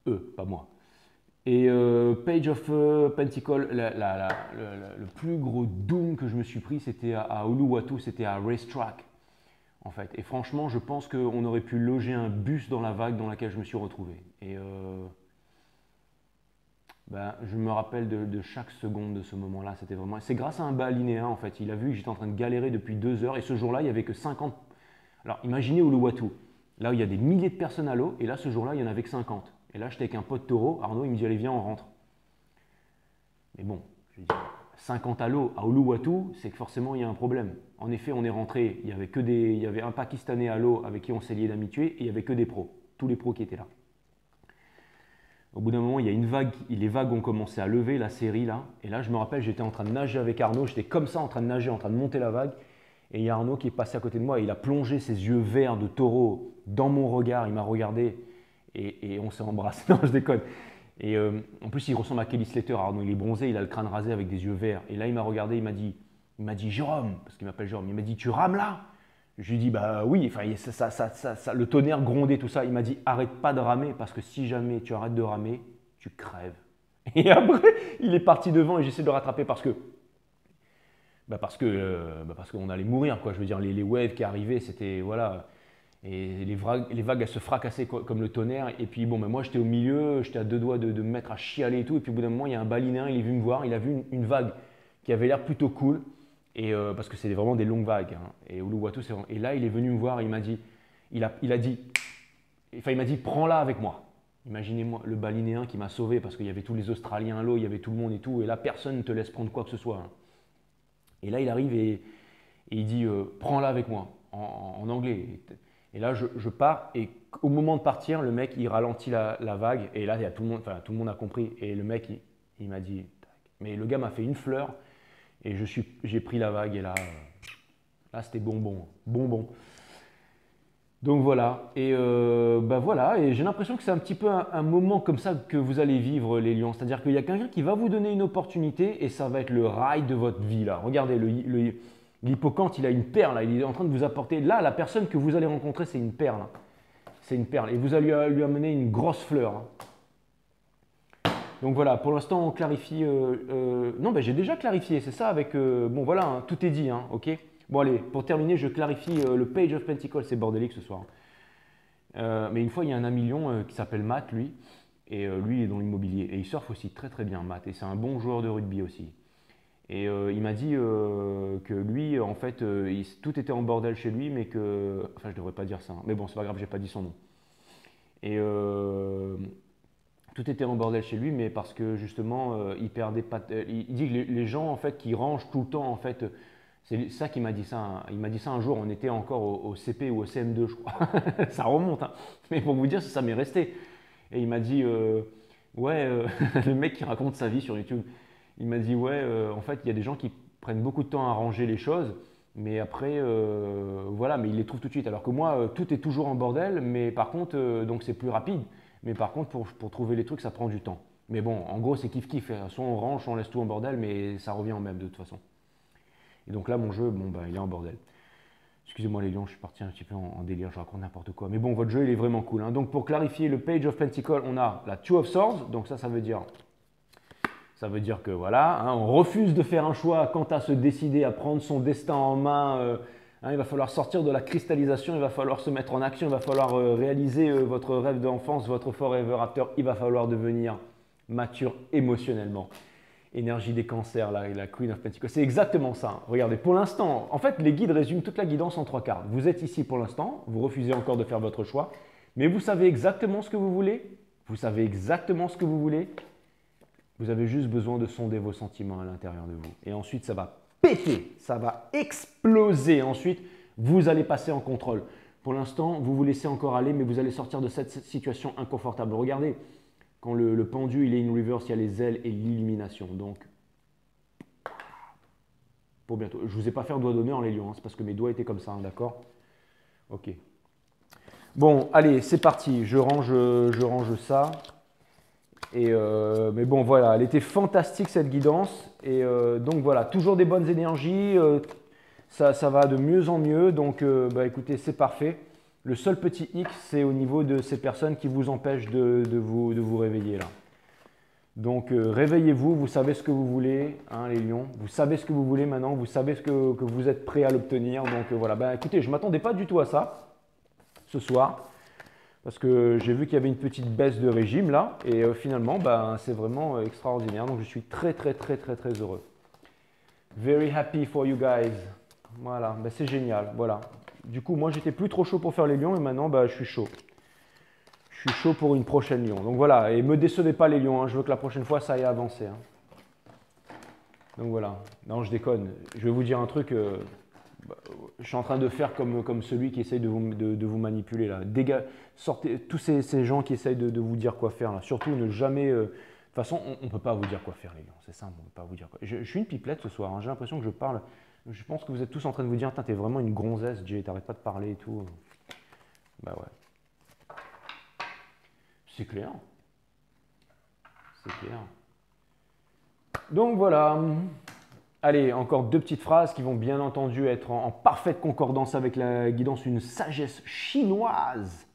eux, pas moi. Et Page of Pentacle, le plus gros doom que je me suis pris, c'était à Uluwatu, c'était à Racetrack, en fait. Et franchement, je pense qu'on aurait pu loger un bus dans la vague dans laquelle je me suis retrouvé. Et ben, je me rappelle de chaque seconde de ce moment-là. C'était vraiment. C'est grâce à un balinéen, en fait. Il a vu que j'étais en train de galérer depuis 2 heures. Et ce jour-là, il n'y avait que 50. Alors, imaginez Uluwatu. Là où il y a des milliers de personnes à l'eau. Et là, ce jour-là, il n'y en avait que 50. Et là, j'étais avec un pote taureau. Arnaud, il me dit, allez, viens, on rentre. Mais bon, je dis, 50 à l'eau à Uluwatu, c'est que forcément, il y a un problème. En effet, on est rentré. Il y avait un Pakistanais à l'eau avec qui on s'est lié d'amitié. Et il n'y avait que des pros. Tous les pros qui étaient là. Au bout d'un moment, il y a une vague, les vagues ont commencé à lever, la série là. Et là, je me rappelle, j'étais en train de nager avec Arnaud, j'étais comme ça en train de nager, en train de monter la vague. Et il y a Arnaud qui est passé à côté de moi et il a plongé ses yeux verts de taureau dans mon regard. Il m'a regardé et on s'est embrassé. Non, je déconne. Et en plus, il ressemble à Kelly Slater. Arnaud, il est bronzé, il a le crâne rasé avec des yeux verts. Et là, il m'a regardé, il m'a dit Jérôme, parce qu'il m'appelle Jérôme, il m'a dit, tu rames là? Je lui ai dit, bah oui, enfin, le tonnerre grondait, tout ça. Il m'a dit, arrête pas de ramer parce que si jamais tu arrêtes de ramer, tu crèves. Et après, il est parti devant et j'essaie de le rattraper parce qu'on allait mourir, quoi. Je veux dire, les waves qui arrivaient, c'était, voilà. Et les vagues, elles se fracassaient comme le tonnerre. Et puis, bon, ben, moi, j'étais au milieu, j'étais à 2 doigts de me mettre à chialer et tout. Et puis, au bout d'un moment, il y a un balinéen, il est venu me voir, il a vu une vague qui avait l'air plutôt cool. Et parce que c'est vraiment des longues vagues, hein. Et Uluwatu, c'est vraiment. Et là, il est venu me voir et il m'a dit, il m'a dit, prends-la avec moi. Imaginez-moi le balinéen qui m'a sauvé parce qu'il y avait tous les Australiens à l'eau, il y avait tout le monde et tout. Et là, personne ne te laisse prendre quoi que ce soit, hein. Et là, il arrive et il dit, prends-la avec moi, en anglais. Et là, je pars et au moment de partir, le mec, il ralentit la vague. Et là, il y a tout le monde a compris. Et le mec, il m'a dit, tac. Mais le gars m'a fait une fleur. Et j'ai pris la vague et là c'était bonbon. Donc voilà, et voilà, et j'ai l'impression que c'est un petit peu un moment comme ça que vous allez vivre les lions. C'est-à-dire qu'il y a quelqu'un qui va vous donner une opportunité et ça va être le rail de votre vie là. Regardez, l'hippocampe, il a une perle là, il est en train de vous apporter. Là, la personne que vous allez rencontrer, c'est une perle, hein. C'est une perle et vous allez lui amener une grosse fleur, hein. Donc voilà, pour l'instant, on clarifie. Non, ben, j'ai déjà clarifié, c'est ça avec. Bon, voilà, hein, tout est dit, hein, ok. Bon, allez, pour terminer, je clarifie le Page of Pentacle, c'est bordélique ce soir. Mais une fois, il y a un ami lion qui s'appelle Matt, lui, et lui, il est dans l'immobilier. Et il surfe aussi très très bien, Matt, et c'est un bon joueur de rugby aussi. Et il m'a dit que lui, en fait, tout était en bordel chez lui, mais que. Enfin, je devrais pas dire ça, hein, mais bon, c'est pas grave, j'ai pas dit son nom. Et. Tout était en bordel chez lui, mais parce que justement, il perdait pas. Il dit que les gens en fait qui rangent tout le temps, en fait, c'est ça qu'il m'a dit ça, hein. Il m'a dit ça un jour, on était encore au CP ou au CM2, je crois. Ça remonte, hein. Mais pour vous dire, ça m'est resté. Et il m'a dit, ouais, le mec qui raconte sa vie sur YouTube, il m'a dit, ouais, en fait, il y a des gens qui prennent beaucoup de temps à ranger les choses, mais après, voilà, mais ils les trouvent tout de suite. Alors que moi, tout est toujours en bordel, mais par contre, donc c'est plus rapide. Mais par contre, pour trouver les trucs, ça prend du temps. Mais bon, en gros, c'est kiff-kiff. Soit on range, soit on laisse tout en bordel, mais ça revient en même de toute façon. Et donc là, mon jeu, bon, bah, il est en bordel. Excusez-moi les lions, je suis parti un petit peu en délire, je raconte n'importe quoi. Mais bon, votre jeu, il est vraiment cool, hein. Donc pour clarifier le Page of Pentacle, on a la Two of Swords. Donc ça veut dire que voilà, hein, on refuse de faire un choix quant à se décider à prendre son destin en main. Hein, il va falloir sortir de la cristallisation, il va falloir se mettre en action, il va falloir réaliser votre rêve d'enfance, votre forever after. Il va falloir devenir mature émotionnellement. Énergie des cancers, la Queen of Pentacles. C'est exactement ça, hein. Regardez, pour l'instant, en fait, les guides résument toute la guidance en 3 cartes. Vous êtes ici pour l'instant, vous refusez encore de faire votre choix, mais vous savez exactement ce que vous voulez. Vous savez exactement ce que vous voulez. Vous avez juste besoin de sonder vos sentiments à l'intérieur de vous. Et ensuite, ça va péter, ça va exploser. Ensuite, vous allez passer en contrôle. Pour l'instant, vous vous laissez encore aller, mais vous allez sortir de cette situation inconfortable. Regardez, quand le pendu il est in reverse, il y a les ailes et l'illumination. Donc, pour bientôt. Je ne vous ai pas fait un doigt d'honneur, les lions, hein, c'est parce que mes doigts étaient comme ça, hein, d'accord? Ok. Bon, allez, c'est parti. Je range ça. Mais bon, voilà, elle était fantastique cette guidance. Et donc voilà, toujours des bonnes énergies. Ça va de mieux en mieux. Donc, bah, écoutez, c'est parfait. Le seul petit hic, c'est au niveau de ces personnes qui vous empêchent de vous réveiller là. Donc, réveillez-vous, vous savez ce que vous voulez, hein, les lions. Vous savez ce que vous voulez maintenant, vous savez que vous êtes prêts à l'obtenir. Donc, voilà, bah, écoutez, je ne m'attendais pas du tout à ça ce soir. Parce que j'ai vu qu'il y avait une petite baisse de régime là. Et finalement, bah, c'est vraiment extraordinaire. Donc, je suis très, très, très, très, très heureux. Very happy for you guys. Voilà, bah, c'est génial. Voilà. Du coup, moi, j'étais plus trop chaud pour faire les lions et maintenant, bah, je suis chaud. Je suis chaud pour une prochaine lion. Donc voilà, et me décevez pas les lions, hein. Je veux que la prochaine fois, ça aille avancer. Hein. Donc voilà. Non, je déconne. Je vais vous dire un truc. Je suis en train de faire comme celui qui essaye de vous manipuler là. Sortez tous ces gens qui essayent de vous dire quoi faire là. Surtout ne jamais. De toute façon, on ne peut pas vous dire quoi faire, les lions. C'est simple, on ne peut pas vous dire quoi. Je suis une pipelette ce soir. Hein. J'ai l'impression que je parle. Je pense que vous êtes tous en train de vous dire, t'es vraiment une gonzesse, Jay, t'arrêtes pas de parler et tout. Bah ouais. C'est clair. C'est clair. Donc voilà. Allez, encore deux petites phrases qui vont bien entendu être en parfaite concordance avec la guidance, une sagesse chinoise.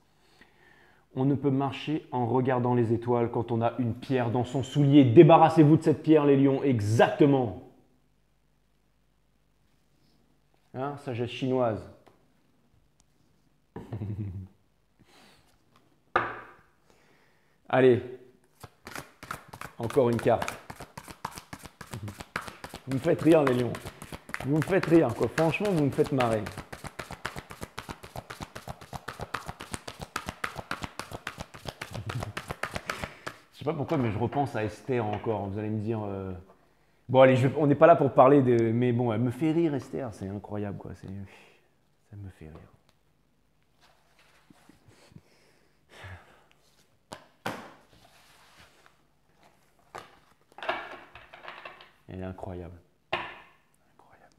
On ne peut marcher en regardant les étoiles quand on a une pierre dans son soulier. Débarrassez-vous de cette pierre, les lions. Exactement. Hein, sagesse chinoise. Allez, encore une carte. Vous me faites rire, les lions. Vous me faites rire, quoi. Franchement, vous me faites marrer. Je sais pas pourquoi, mais je repense à Esther encore. Vous allez me dire... Bon, allez, on n'est pas là pour parler de... Mais bon, elle me fait rire, Esther. C'est incroyable, quoi. Ça me fait rire. Elle est incroyable. Incroyable.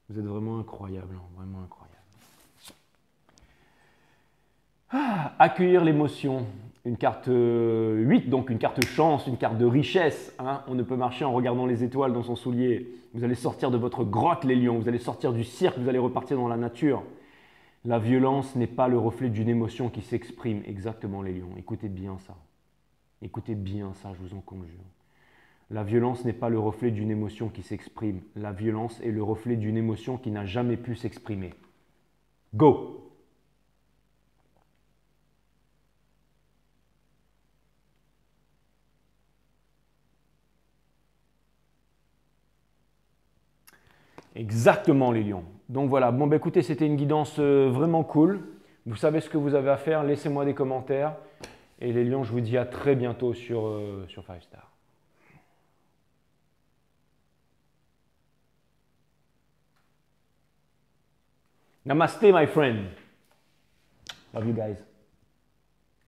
Vous êtes vraiment incroyable, hein, vraiment incroyable. Ah, accueillir l'émotion. Une carte 8, donc une carte chance, une carte de richesse. Hein. On ne peut marcher en regardant les étoiles dans son soulier. Vous allez sortir de votre grotte, les lions. Vous allez sortir du cirque, vous allez repartir dans la nature. La violence n'est pas le reflet d'une émotion qui s'exprime. Exactement, les lions. Écoutez bien ça. Écoutez bien ça, je vous en conjure. La violence n'est pas le reflet d'une émotion qui s'exprime. La violence est le reflet d'une émotion qui n'a jamais pu s'exprimer. Go! Exactement, les lions. Donc voilà, bon bah écoutez, c'était une guidance vraiment cool. Vous savez ce que vous avez à faire, laissez-moi des commentaires. Et les lions, je vous dis à très bientôt sur 5 Star. Namaste, my friend. Love you guys.